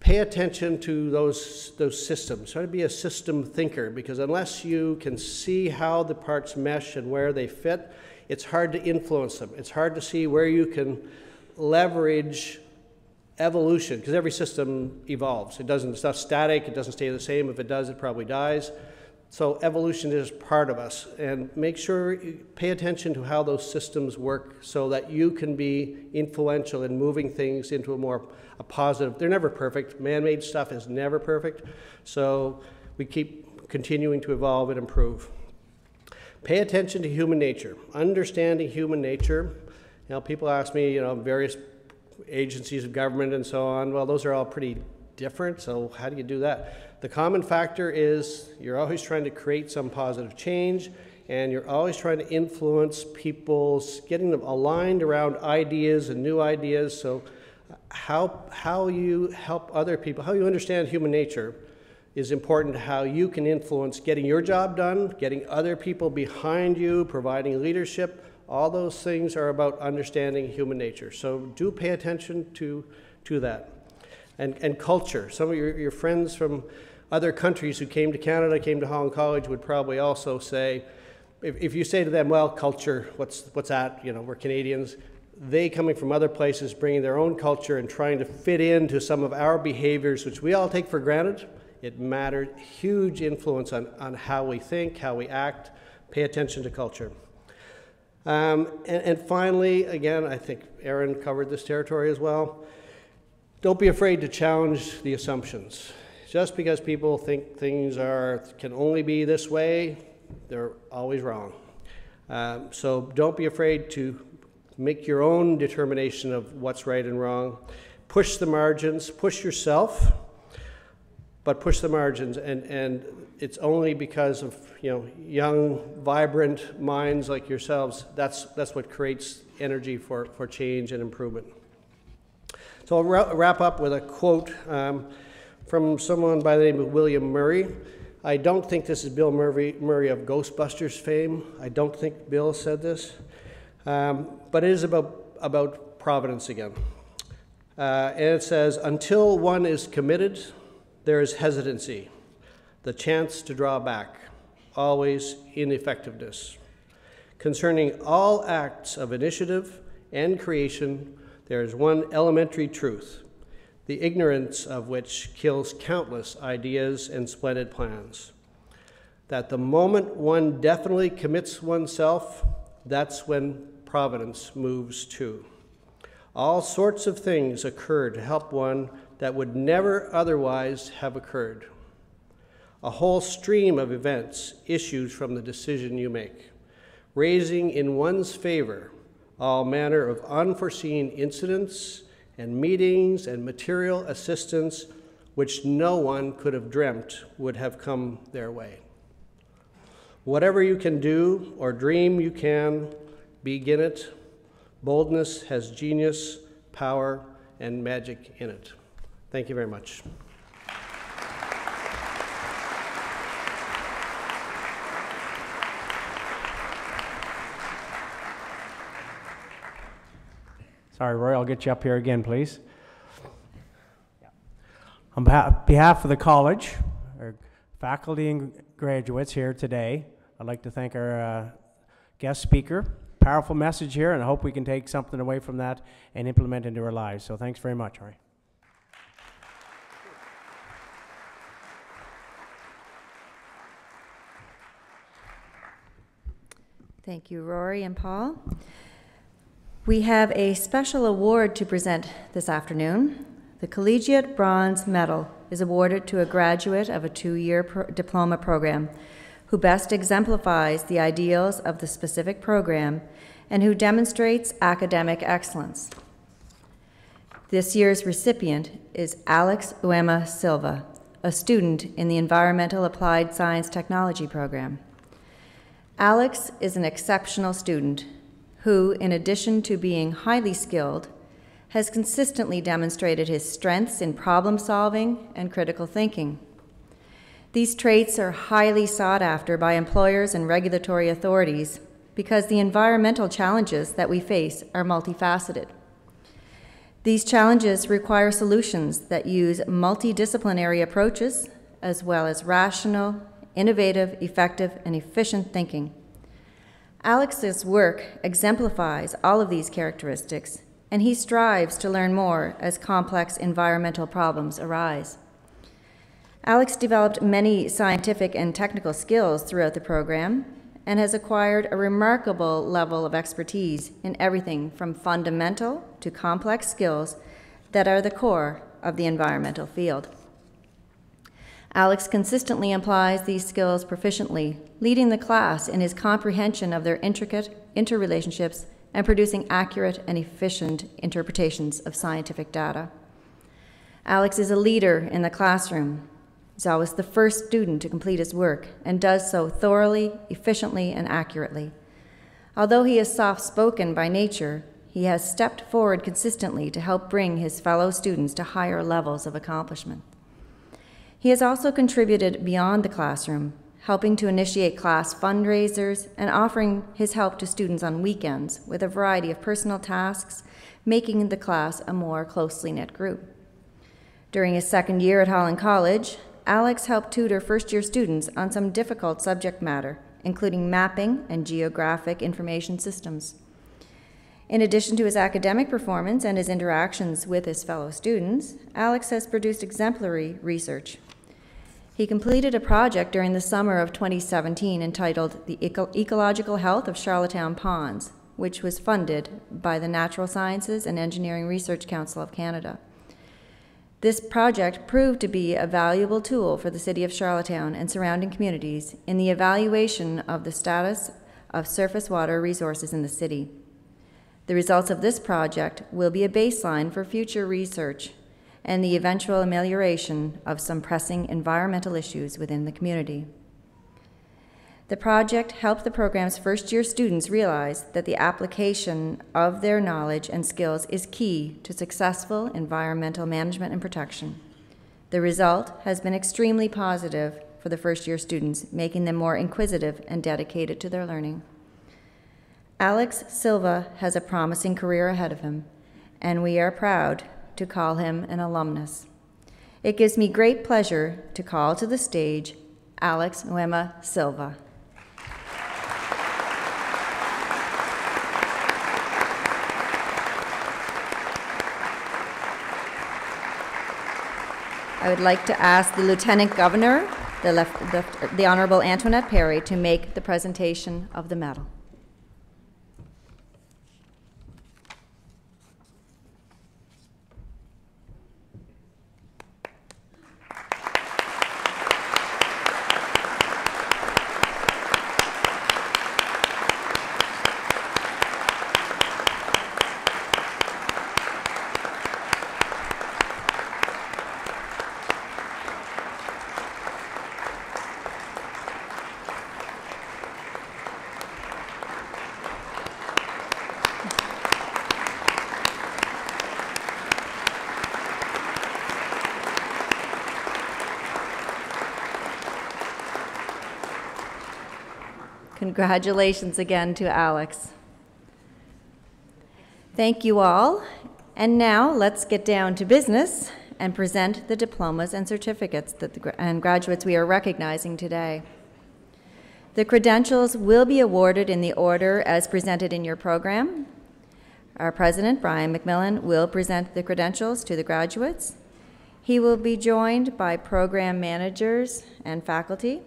Pay attention to those systems. Try to be a system thinker, because unless you can see how the parts mesh and where they fit, it's hard to influence them. It's hard to see where you can leverage evolution, because every system evolves. It's not static. It doesn't stay the same. If it does, it probably dies. So evolution is part of us, and make sure you pay attention to how those systems work so that you can be influential in moving things into a positive. They're never perfect. Man-made stuff is never perfect, so we keep continuing to evolve and improve. Pay attention to human nature. Understanding human nature. You know, people ask me, you know, various agencies of government and so on. Well, those are all pretty different, so how do you do that? The common factor is you're always trying to create some positive change, and you're always trying to influence people's, getting them aligned around ideas and new ideas. So how you help other people, how you understand human nature is important to how you can influence getting your job done, getting other people behind you, providing leadership. All those things are about understanding human nature. So do pay attention to that. And culture. Some of your friends from other countries who came to Canada, came to Holland College, would probably also say, if you say to them, well, culture, what's that? You know, we're Canadians. They, coming from other places, bringing their own culture and trying to fit into some of our behaviors, which we all take for granted. It matters, huge influence on how we think, how we act. Pay attention to culture. And finally, again, I think Erin covered this territory as well. Don't be afraid to challenge the assumptions. Just because people think things can only be this way, they're always wrong. So don't be afraid to make your own determination of what's right and wrong. Push the margins, push yourself, but push the margins. And it's only because of, you know, young, vibrant minds like yourselves, that's what creates energy for change and improvement. So I'll wrap up with a quote from someone by the name of William Murray. I don't think this is Bill Murray of Ghostbusters fame. I don't think Bill said this. But it is about providence again. And it says, until one is committed, there is hesitancy, the chance to draw back, always ineffectiveness. Concerning all acts of initiative and creation, there is one elementary truth, the ignorance of which kills countless ideas and splendid plans. That the moment one definitely commits oneself, that's when providence moves too. All sorts of things occur to help one that would never otherwise have occurred. A whole stream of events issues from the decision you make, raising in one's favor all manner of unforeseen incidents and meetings and material assistance which no one could have dreamt would have come their way. Whatever you can do or dream you can, begin it. Boldness has genius, power, and magic in it. Thank you very much. Sorry, Roy, I'll get you up here again, please. On behalf of the college, our faculty and graduates here today, I'd like to thank our guest speaker. Powerful message here, and I hope we can take something away from that and implement into our lives. So thanks very much, Rory. Thank you, Rory and Paul. We have a special award to present this afternoon. The Collegiate Bronze Medal is awarded to a graduate of a 2-year diploma program who best exemplifies the ideals of the specific program and who demonstrates academic excellence. This year's recipient is Alex Uema Silva, a student in the Environmental Applied Science Technology program. Alex is an exceptional student who, in addition to being highly skilled, has consistently demonstrated his strengths in problem solving and critical thinking. These traits are highly sought after by employers and regulatory authorities because the environmental challenges that we face are multifaceted. These challenges require solutions that use multidisciplinary approaches as well as rational, innovative, effective, and efficient thinking. Alex's work exemplifies all of these characteristics, and he strives to learn more as complex environmental problems arise. Alex developed many scientific and technical skills throughout the program and has acquired a remarkable level of expertise in everything from fundamental to complex skills that are the core of the environmental field. Alex consistently applies these skills proficiently, leading the class in his comprehension of their intricate interrelationships and producing accurate and efficient interpretations of scientific data. Alex is a leader in the classroom. He's always the first student to complete his work and does so thoroughly, efficiently, and accurately. Although he is soft-spoken by nature, he has stepped forward consistently to help bring his fellow students to higher levels of accomplishment. He has also contributed beyond the classroom, helping to initiate class fundraisers and offering his help to students on weekends with a variety of personal tasks, making the class a more closely knit group. During his second year at Holland College, Alex helped tutor first-year students on some difficult subject matter, including mapping and geographic information systems. In addition to his academic performance and his interactions with his fellow students, Alex has produced exemplary research. He completed a project during the summer of 2017 entitled The Ecological Health of Charlottetown Ponds, which was funded by the Natural Sciences and Engineering Research Council of Canada. This project proved to be a valuable tool for the City of Charlottetown and surrounding communities in the evaluation of the status of surface water resources in the city. The results of this project will be a baseline for future research and the eventual amelioration of some pressing environmental issues within the community. The project helped the program's first-year students realize that the application of their knowledge and skills is key to successful environmental management and protection. The result has been extremely positive for the first-year students, making them more inquisitive and dedicated to their learning. Alex Silva has a promising career ahead of him, and we are proud to call him an alumnus. It gives me great pleasure to call to the stage Alex Uema Silva. I would like to ask the Lieutenant Governor, the Honorable Antoinette Perry, to make the presentation of the medal. Congratulations again to Alex. Thank you all. And now let's get down to business and present the diplomas and certificates and graduates we are recognizing today. The credentials will be awarded in the order as presented in your program. Our president, Brian McMillan, will present the credentials to the graduates. He will be joined by program managers and faculty.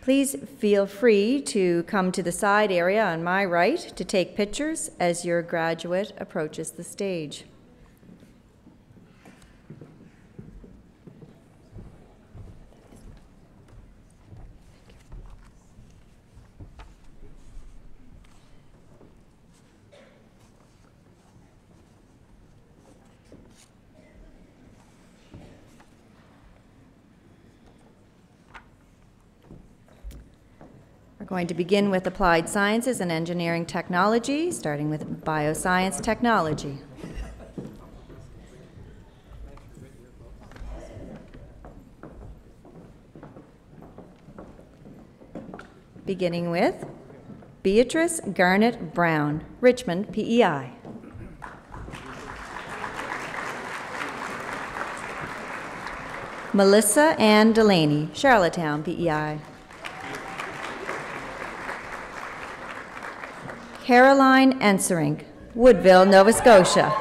Please feel free to come to the side area on my right to take pictures as your graduate approaches the stage. We're going to begin with applied sciences and engineering technology, starting with bioscience technology. Beginning with Beatrice Garnett Brown, Richmond, PEI. Melissa Ann Delaney, Charlottetown, PEI. Caroline Enserink, Woodville, Nova Scotia.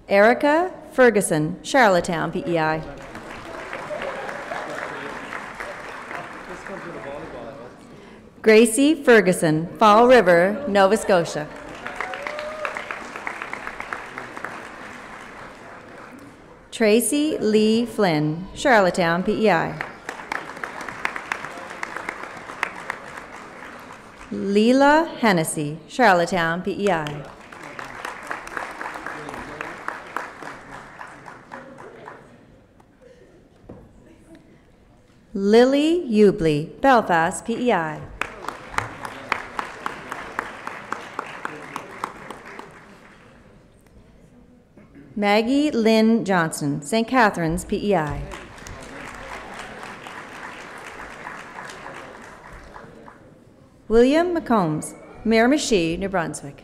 Erica Ferguson, Charlottetown, PEI. Gracie Ferguson, Fall River, Nova Scotia. Tracy Lee Flynn, Charlottetown, PEI. Leela Hennessy, Charlottetown, PEI. Lily Ubley, Belfast, PEI. Maggie Lynn Johnson, St. Catharines, PEI. William McCombs, Miramichi, New Brunswick.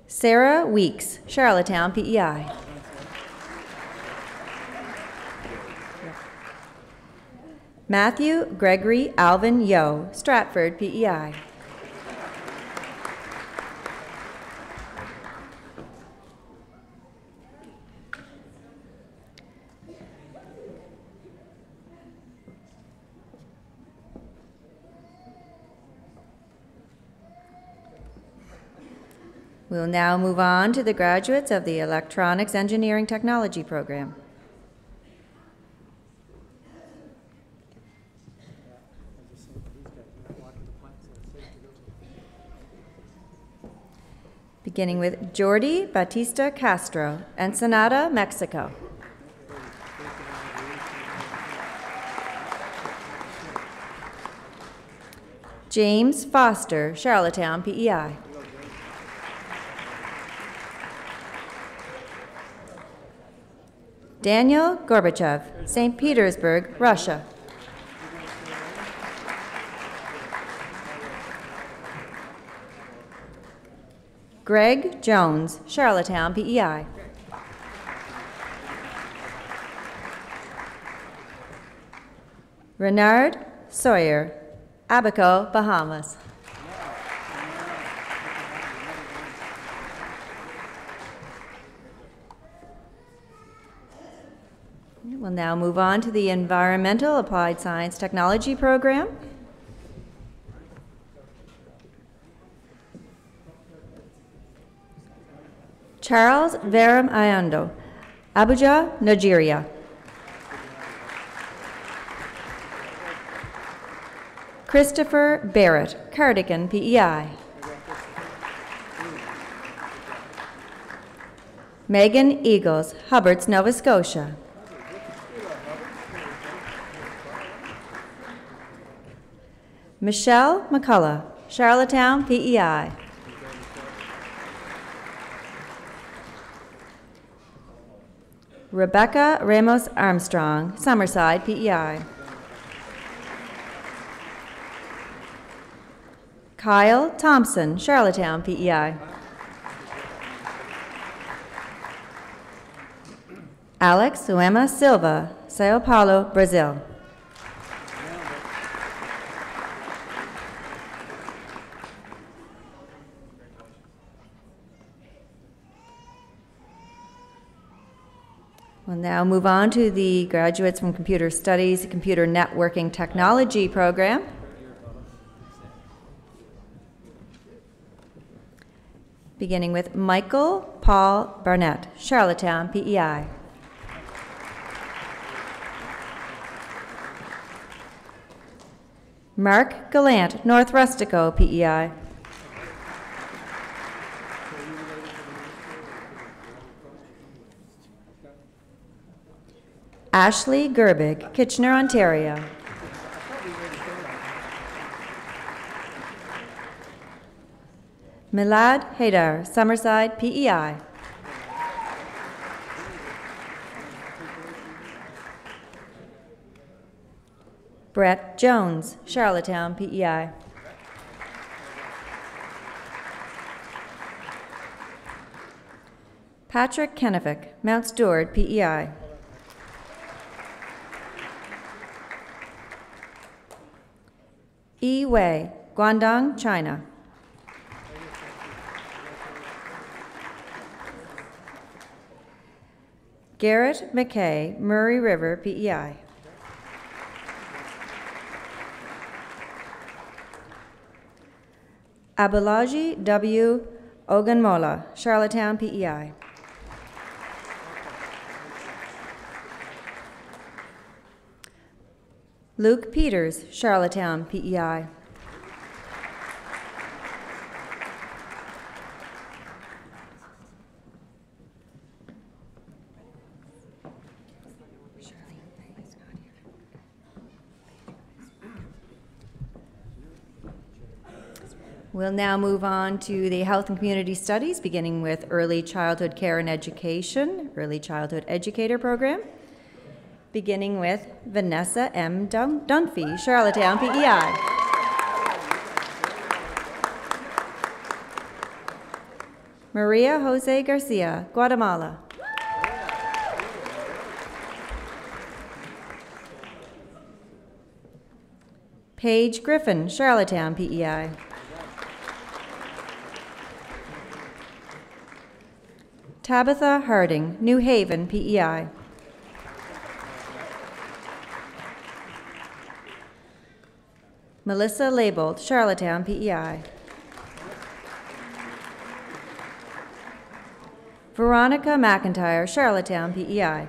Sarah Weeks, Charlottetown, PEI. Matthew Gregory Alvin Yo, Stratford, PEI. We'll now move on to the graduates of the Electronics Engineering Technology program. Beginning with Jordi Batista Castro, Ensenada, Mexico. James Foster, Charlottetown, PEI. Daniel Gorbachev, St. Petersburg, Russia. Greg Jones, Charlottetown, PEI. Renard Sawyer, Abaco, Bahamas. We'll now move on to the Environmental Applied Science Technology program. Charles Veram Ayando, Abuja, Nigeria. Christopher Barrett, Cardigan, PEI. Megan Eagles, Hubbards, Nova Scotia. Michelle McCullough, Charlottetown, PEI. Rebecca Ramos Armstrong, Summerside, PEI. Kyle Thompson, Charlottetown, PEI. Alex Uema Silva, Sao Paulo, Brazil. We'll now move on to the graduates from Computer Studies, Computer Networking Technology program. Beginning with Michael Paul Barnett, Charlottetown, PEI. Mark Gallant, North Rustico, PEI. Ashley Gerbig, Kitchener, Ontario. Milad Haidar, Summerside, PEI. Brett Jones, Charlottetown, PEI. Patrick Kenefick, Mount Stewart, PEI. Yi Wei, Guangdong, China. Garrett McKay, Murray River, PEI. Abulaji W. Ogunmola, Charlottetown, PEI. Luke Peters, Charlottetown, PEI. We'll now move on to the Health and Community Studies, beginning with Early Childhood Care and Education, Early Childhood Educator Program, beginning with Vanessa M. Dunphy, Charlottetown, PEI. Maria Jose Garcia, Guatemala. Paige Griffin, Charlottetown, PEI. Tabitha Harding, New Haven, PEI. Melissa Label, Charlottetown, PEI. Veronica McIntyre, Charlottetown, PEI.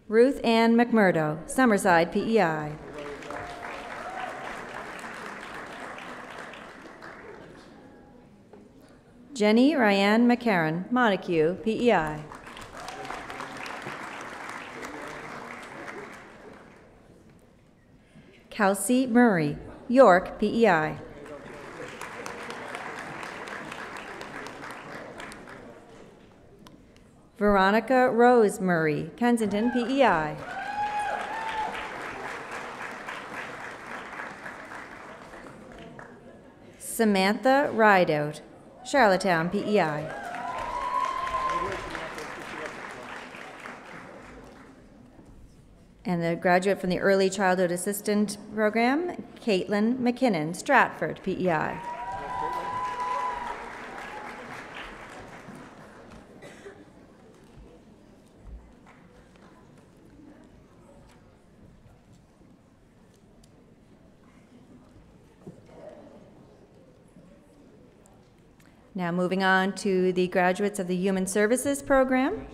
Ruth Ann McMurdo, Summerside, PEI. Jenny Ryan McCarran, Montague, PEI. Kelsey Murray, York, PEI. Veronica Rose Murray, Kensington, PEI. Samantha Rideout, Charlottetown, PEI. And the graduate from the Early Childhood Assistant Program, Caitlin McKinnon, Stratford, PEI. Now moving on to the graduates of the Human Services Program.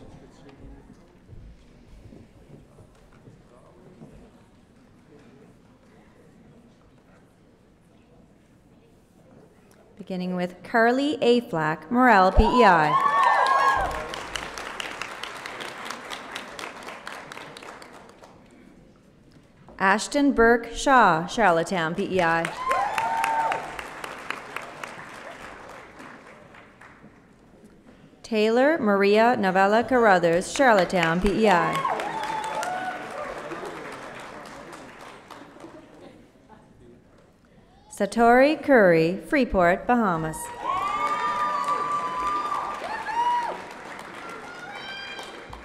Beginning with Carly A. Flack, Morel, PEI. Ashton Burke Shaw, Charlottetown, PEI. Taylor Maria Novella Carruthers, Charlottetown, PEI. Satori Curry, Freeport, Bahamas.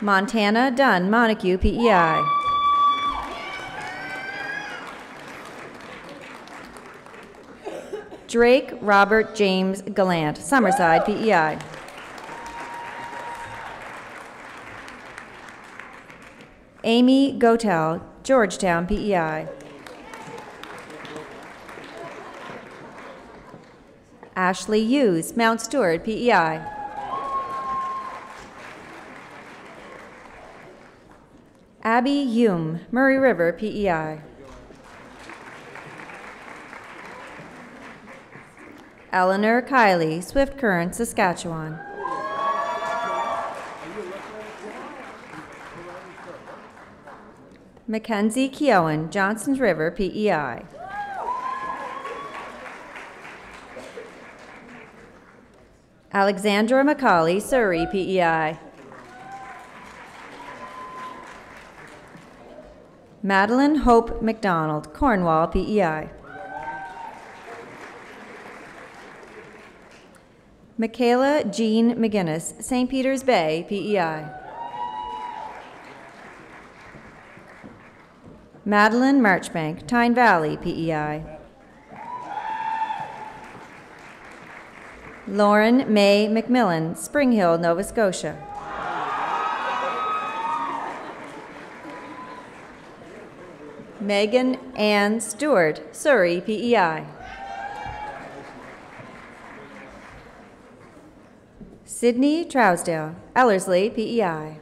Montana Dunn, Montague, PEI. Drake Robert James Gallant, Summerside, PEI. Amy Gotel, Georgetown, PEI. Ashley Hughes, Mount Stewart, PEI. Abby Hume, Murray River, PEI. Eleanor Kiley, Swift Current, Saskatchewan. Mackenzie Keown, Johnsons River, PEI. Alexandra McCauley, Surrey, PEI. Madeline Hope McDonald, Cornwall, PEI. Michaela Jean McGinnis, St. Peters Bay, PEI. Madeline Marchbank, Tyne Valley, PEI. Lauren May McMillan, Spring Hill, Nova Scotia. Megan Ann Stewart, Surrey, PEI. Sydney Trousdale, Ellerslie, PEI.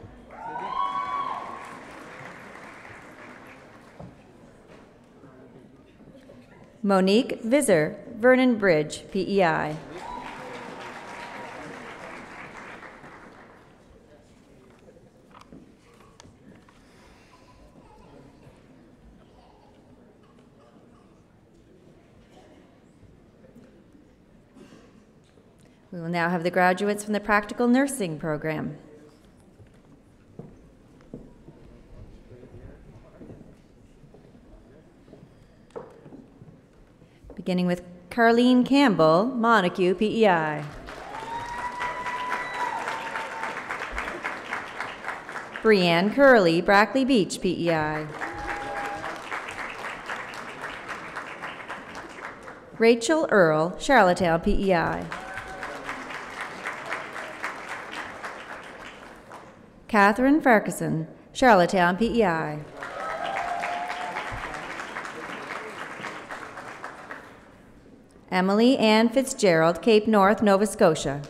Monique Visser, Vernon Bridge, PEI. We will now have the graduates from the Practical Nursing Program. Beginning with Carlene Campbell, Montague, PEI. Brianne Curley, Brackley Beach, PEI. Rachel Earl, Charlottetown, PEI. Catherine Farquharson, Charlottetown, PEI. Emily Ann Fitzgerald, Cape North, Nova Scotia.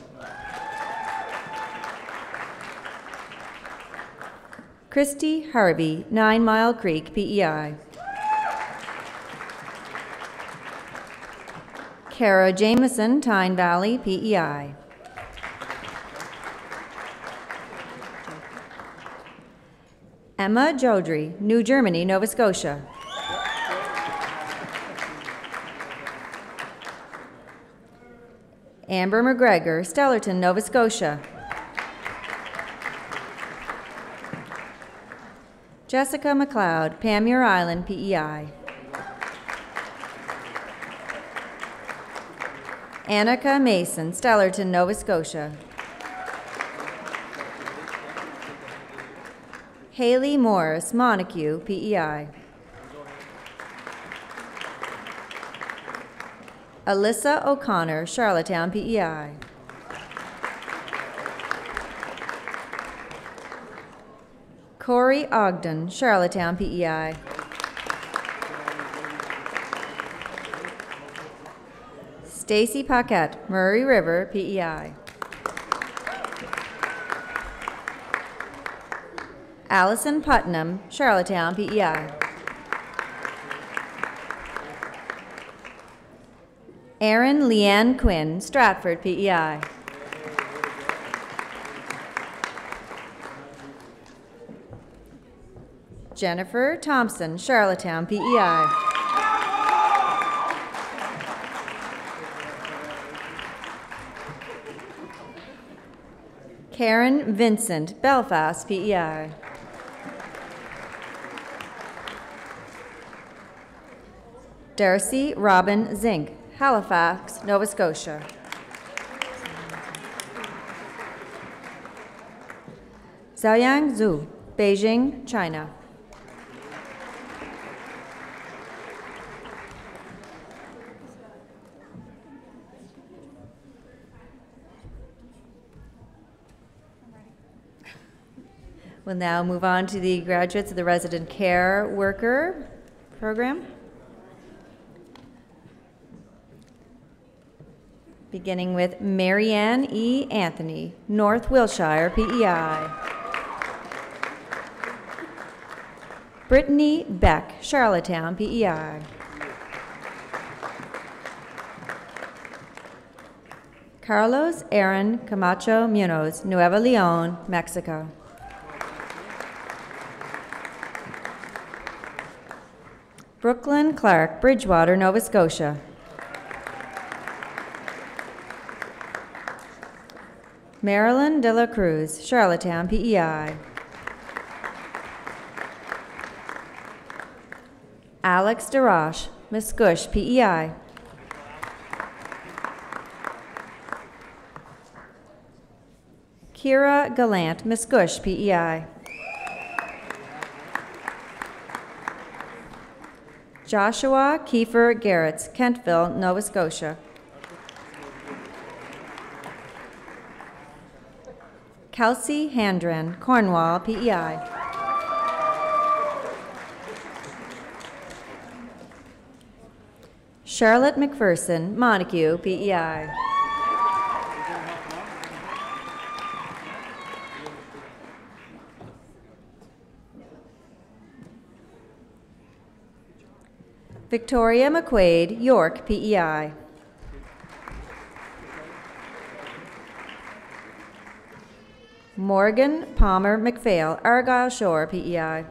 Christy Harvey, 9 Mile Creek, PEI. Kara Jameson, Tyne Valley, PEI. Emma Jodry, New Germany, Nova Scotia. Amber McGregor, Stellarton, Nova Scotia. Jessica McLeod, Panmure Island, PEI. Annika Mason, Stellarton, Nova Scotia. Haley Morris, Montague, PEI. Alyssa O'Connor, Charlottetown, PEI. Corey Ogden, Charlottetown, PEI. Stacy Paquette, Murray River, PEI. Allison Putnam, Charlottetown, PEI. Erin Leanne Quinn, Stratford, PEI. Jennifer Thompson, Charlottetown, PEI. Karen Vincent, Belfast, PEI. Darcy Robin Zink, Halifax, Nova Scotia. Xiaoyang Zhu, Beijing, China. We'll now move on to the graduates of the Resident Care Worker Program. Beginning with Marianne E. Anthony, North Wilshire, PEI. Brittany Beck, Charlottetown, PEI. Carlos Erin Camacho Munoz, Nuevo Leon, Mexico. Brooklyn Clark, Bridgewater, Nova Scotia. Marilyn De La Cruz, Charlottetown, PEI. Alex DeRoche, Muscush, PEI. Kira Gallant, Muscush, PEI. Joshua Kiefer Garretts, Kentville, Nova Scotia. Kelsey Handren, Cornwall, PEI. Charlotte McPherson, Montague, PEI. Victoria McQuaid, York, PEI. Morgan Palmer McPhail, Argyle Shore, PEI.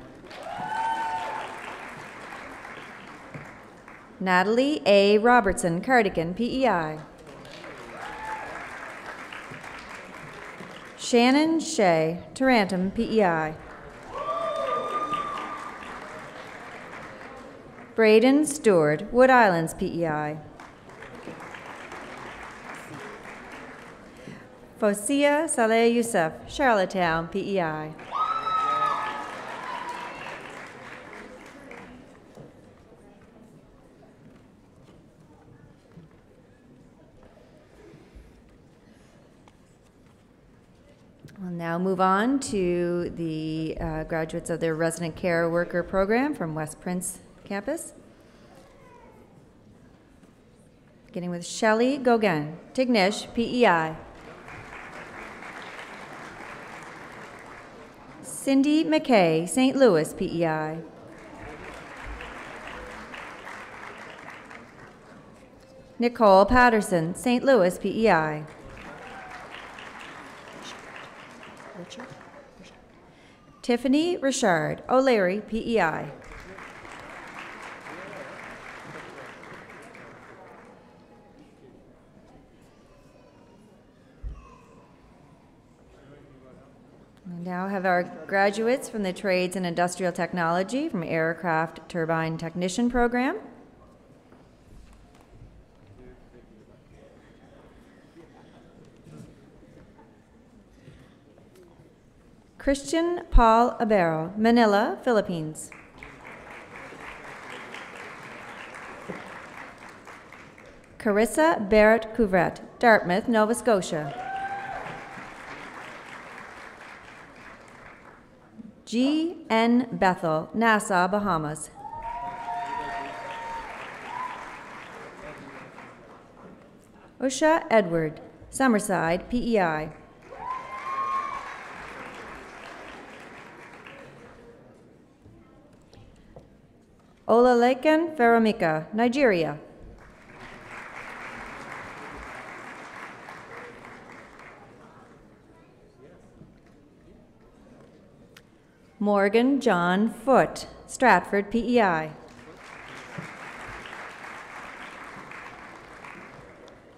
Natalie A. Robertson, Cardigan, PEI. Shannon Shea, Tarantum, PEI. Braden Stewart, Wood Islands, PEI. Fosia Saleh Youssef, Charlottetown, PEI. We'll now move on to the graduates of the Resident Care Worker Program from West Prince Campus. Beginning with Shelley Gauguin, Tignish, PEI. Cindy McKay, St. Louis, PEI. Nicole Patterson, St. Louis, PEI. Tiffany Richard, O'Leary, PEI. We now have our graduates from the Trades and Industrial Technology from Aircraft Turbine Technician Program. Christian Paul Abero, Manila, Philippines. Carissa Barrett Couvret, Dartmouth, Nova Scotia. G. N. Bethel, Nassau, Bahamas. Usha Edward, Summerside, PEI. Olalekan Faramika, Nigeria. Morgan John Foote, Stratford, PEI.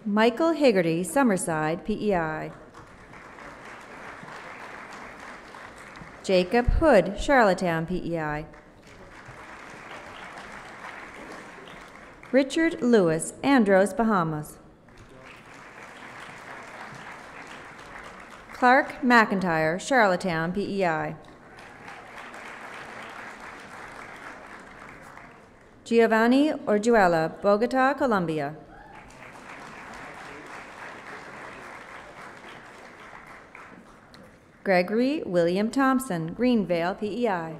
Michael Higgerty, Summerside, PEI. Jacob Hood, Charlottetown, PEI. Richard Lewis, Andros, Bahamas. Clark McIntyre, Charlottetown, PEI. Giovanni Orjuela, Bogota, Colombia. Gregory William Thompson, Greenvale, PEI.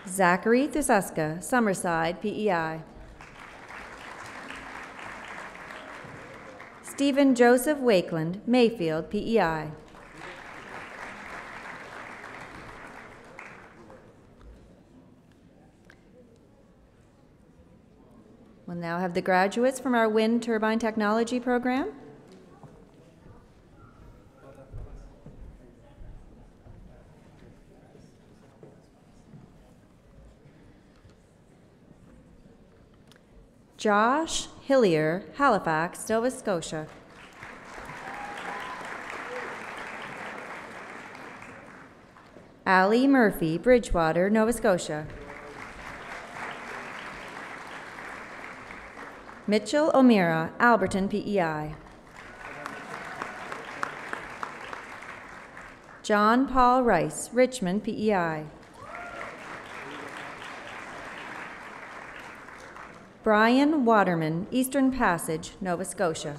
Zachary Thuseska, Summerside, PEI. Stephen Joseph Wakeland, Mayfield, PEI. We'll now have the graduates from our Wind Turbine Technology program. Josh Hillier, Halifax, Nova Scotia. Ali Murphy, Bridgewater, Nova Scotia. Mitchell O'Meara, Alberton, PEI. John Paul Rice, Richmond, PEI. Brian Waterman, Eastern Passage, Nova Scotia.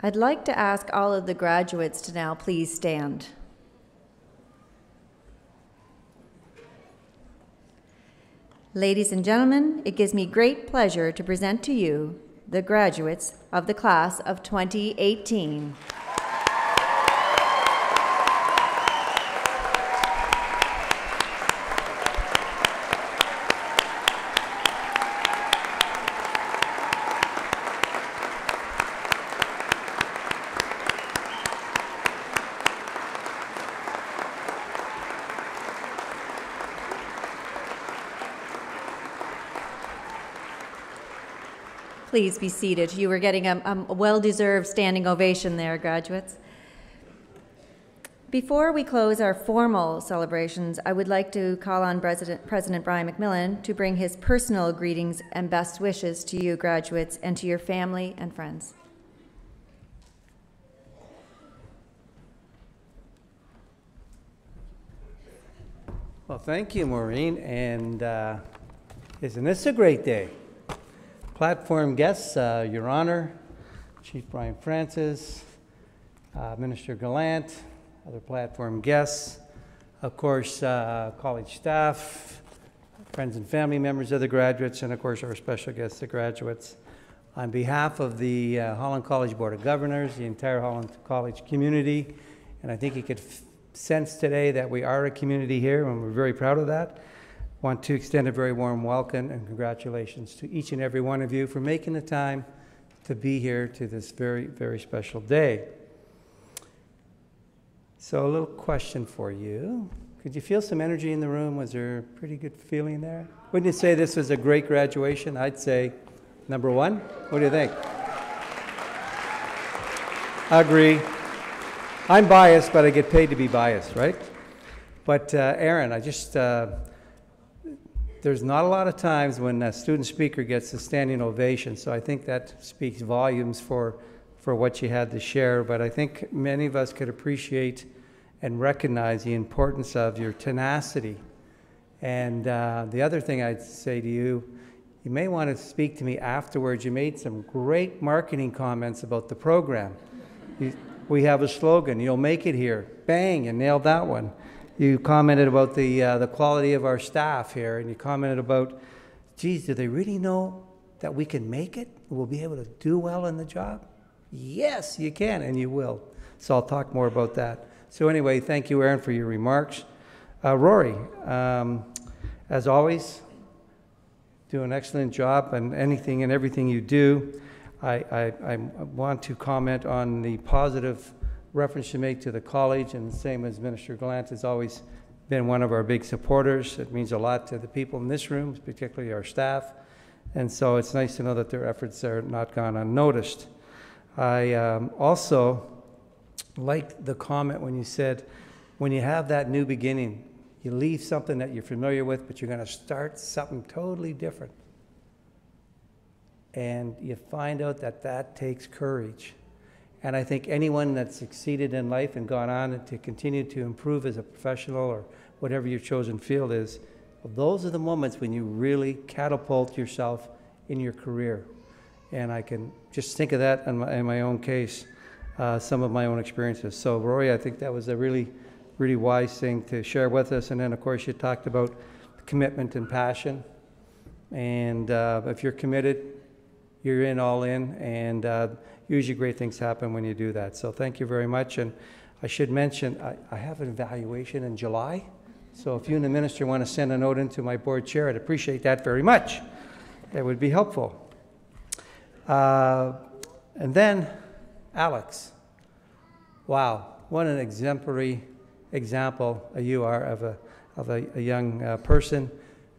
I'd like to ask all of the graduates to now please stand. Ladies and gentlemen, it gives me great pleasure to present to you the graduates of the class of 2018. Please be seated. You were getting a well-deserved standing ovation there, graduates. Before we close our formal celebrations, I would like to call on President Brian McMillan to bring his personal greetings and best wishes to you, graduates, and to your family and friends. Well, thank you, Maureen, and isn't this a great day? Platform guests, Your Honor, Chief Rory Francis, Minister Gallant, other platform guests, of course, college staff, friends and family members of the graduates, and of course our special guests, the graduates. On behalf of the Holland College Board of Governors, the entire Holland College community, and I think you could sense today that we are a community here, and we're very proud of that. Want to extend a very warm welcome and congratulations to each and every one of you for making the time to be here to this very, very special day. So a little question for you. Could you feel some energy in the room? Was there a pretty good feeling there? Wouldn't you say this was a great graduation? I'd say number one. What do you think? Agree. I'm biased, but I get paid to be biased, right? But Erin, I just... there's not a lot of times when a student speaker gets a standing ovation, so I think that speaks volumes for what you had to share. But I think many of us could appreciate and recognize the importance of your tenacity. And the other thing I'd say to you, you may want to speak to me afterwards. You made some great marketing comments about the program. We have a slogan, "You'll make it here." Bang, you nailed that one. You commented about the quality of our staff here, and you commented about, geez, do they really know that we can make it? We'll be able to do well in the job? Yes, you can, and you will. So I'll talk more about that. So anyway, thank you, Erin, for your remarks. Rory, as always, do an excellent job on anything and everything you do. I want to comment on the positive reference you make to the college, and the same as Minister Gallant has always been one of our big supporters. It means a lot to the people in this room, particularly our staff, and so it's nice to know that their efforts are not gone unnoticed. I also liked the comment when you said, when you have that new beginning, You leave something that you're familiar with, but you're going to start something totally different. And you find out that that takes courage. And I think anyone that's succeeded in life and gone on to continue to improve as a professional or whatever your chosen field is, well, those are the moments when you really catapult yourself in your career. And I can just think of that in my own case, some of my own experiences. So, Rory, I think that was a really, really wise thing to share with us. And then, of course, you talked about commitment and passion. And if you're committed, you're in all in, and usually great things happen when you do that. So thank you very much. And I should mention, I have an evaluation in July. So if you and the minister want to send a note into my board chair, I'd appreciate that very much. That would be helpful. And then Alex. Wow, what an exemplary example you are of a young person.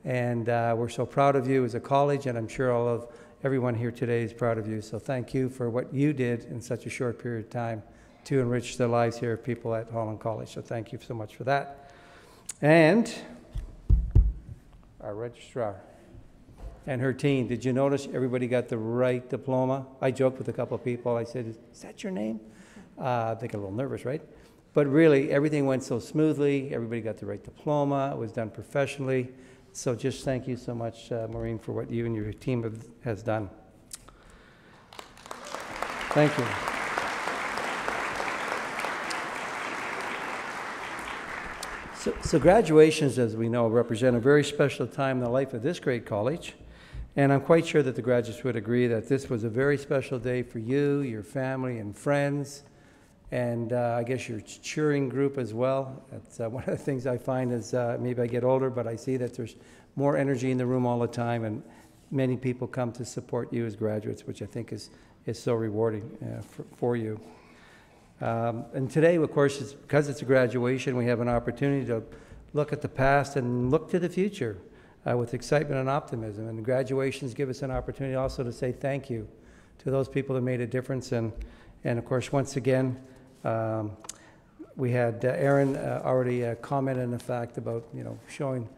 And we're so proud of you as a college, and I'm sure all of everyone here today is proud of you. So thank you for what you did in such a short period of time to enrich the lives here of people at Holland College. So thank you so much for that. And our registrar and her team. Did you notice everybody got the right diploma? I joked with a couple of people. I said, is that your name? They get a little nervous, right? But really, everything went so smoothly. Everybody got the right diploma. It was done professionally. So just thank you so much, Maureen, for what you and your team has done. Thank you. So graduations, as we know, represent a very special time in the life of this great college. And I'm quite sure that the graduates would agree that this was a very special day for you, your family, and friends, and I guess your cheering group as well. That's one of the things I find is maybe I get older, but I see that there's more energy in the room all the time, and many people come to support you as graduates, which I think is so rewarding for you. And today, of course, because it's a graduation, we have an opportunity to look at the past and look to the future with excitement and optimism. And graduations give us an opportunity also to say thank you to those people that made a difference. And of course, once again, we had Erin already commented on the fact about showing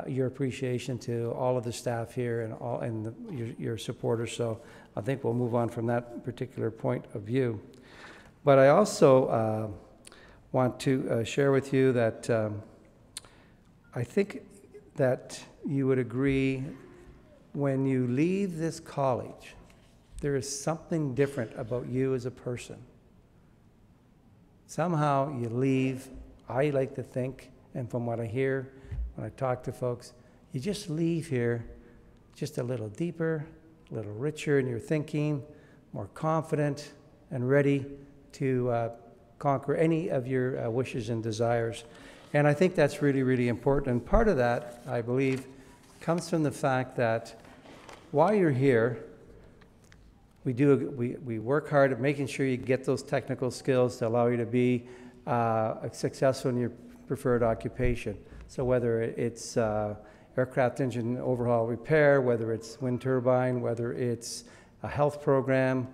your appreciation to all of the staff here and your supporters. So I think we'll move on from that particular point of view. But I also want to share with you that I think that you would agree when you leave this college, there is something different about you as a person. Somehow you leave, I like to think, and from what I hear when I talk to folks, you just leave here just a little deeper, a little richer in your thinking, more confident, and ready to conquer any of your wishes and desires. And I think that's really, really important. And part of that, I believe, comes from the fact that while you're here, we work hard at making sure you get those technical skills to allow you to be successful in your preferred occupation. So whether it's aircraft engine overhaul repair, whether it's wind turbine, whether it's a health program,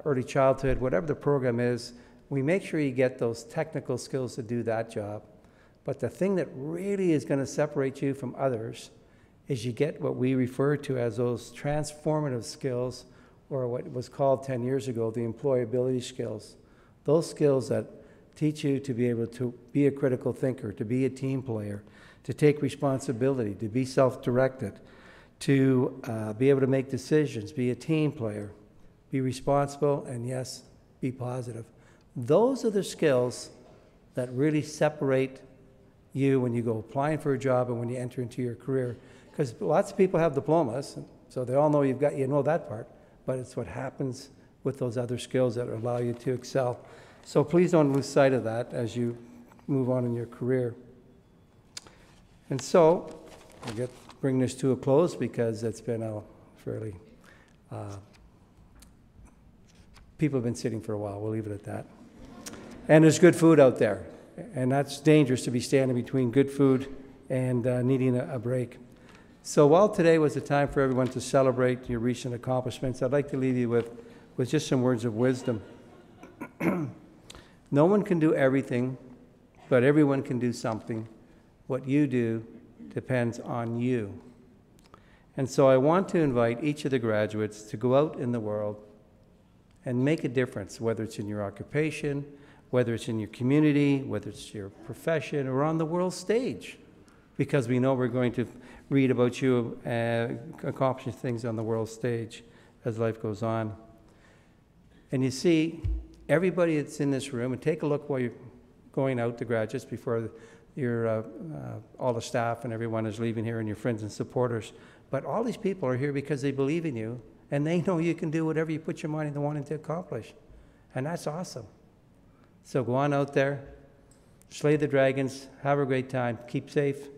early childhood, whatever the program is, we make sure you get those technical skills to do that job. But the thing that really is going to separate you from others is you get what we refer to as those transformative skills, or what was called 10 years ago, the employability skills. Those skills that teach you to be able to be a critical thinker, to be a team player, to take responsibility, to be self-directed, to be able to make decisions, be a team player, be responsible, and yes, be positive. Those are the skills that really separate you when you go applying for a job and when you enter into your career. Because lots of people have diplomas, so they all know you know that part, but it's what happens with those other skills that allow you to excel. So please don't lose sight of that as you move on in your career. And so, I'll bring this to a close because it's been a fairly, people have been sitting for a while, we'll leave it at that. And there's good food out there, and that's dangerous to be standing between good food and needing a break. So while today was a time for everyone to celebrate your recent accomplishments, I'd like to leave you with just some words of wisdom. No one can do everything, but everyone can do something. What you do depends on you. And so I want to invite each of the graduates to go out in the world and make a difference, whether it's in your occupation, whether it's in your community, whether it's your profession, or on the world stage, because we know we're going to read about you accomplishing things on the world stage as life goes on. And you see, everybody that's in this room, and take a look while you're going out, the graduates, before all the staff and everyone is leaving here, and your friends and supporters. But all these people are here because they believe in you, and they know you can do whatever you put your mind into wanting to accomplish. And that's awesome. So go on out there, slay the dragons, have a great time, keep safe,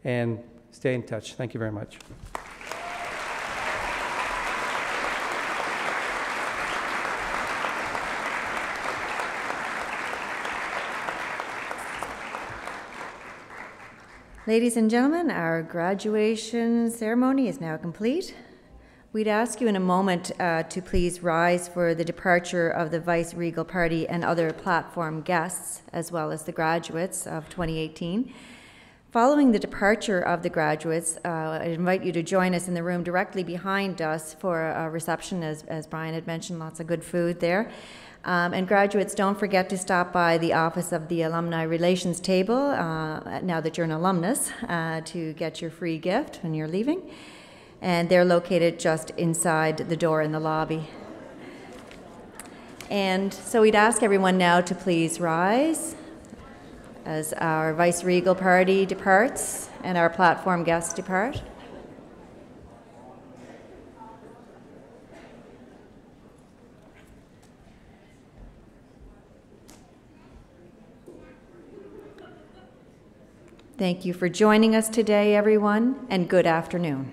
and stay in touch. Thank you very much. Ladies and gentlemen, our graduation ceremony is now complete. We'd ask you in a moment to please rise for the departure of the Vice-Regal party and other platform guests, as well as the graduates of 2018. Following the departure of the graduates, I invite you to join us in the room directly behind us for a reception, as Brian had mentioned, lots of good food there. And graduates, don't forget to stop by the office of the Alumni Relations table, now that you're an alumnus, to get your free gift when you're leaving. And they're located just inside the door in the lobby. And so we'd ask everyone now to please rise as our Vice-Regal party departs and our platform guests depart. Thank you for joining us today, everyone, and good afternoon.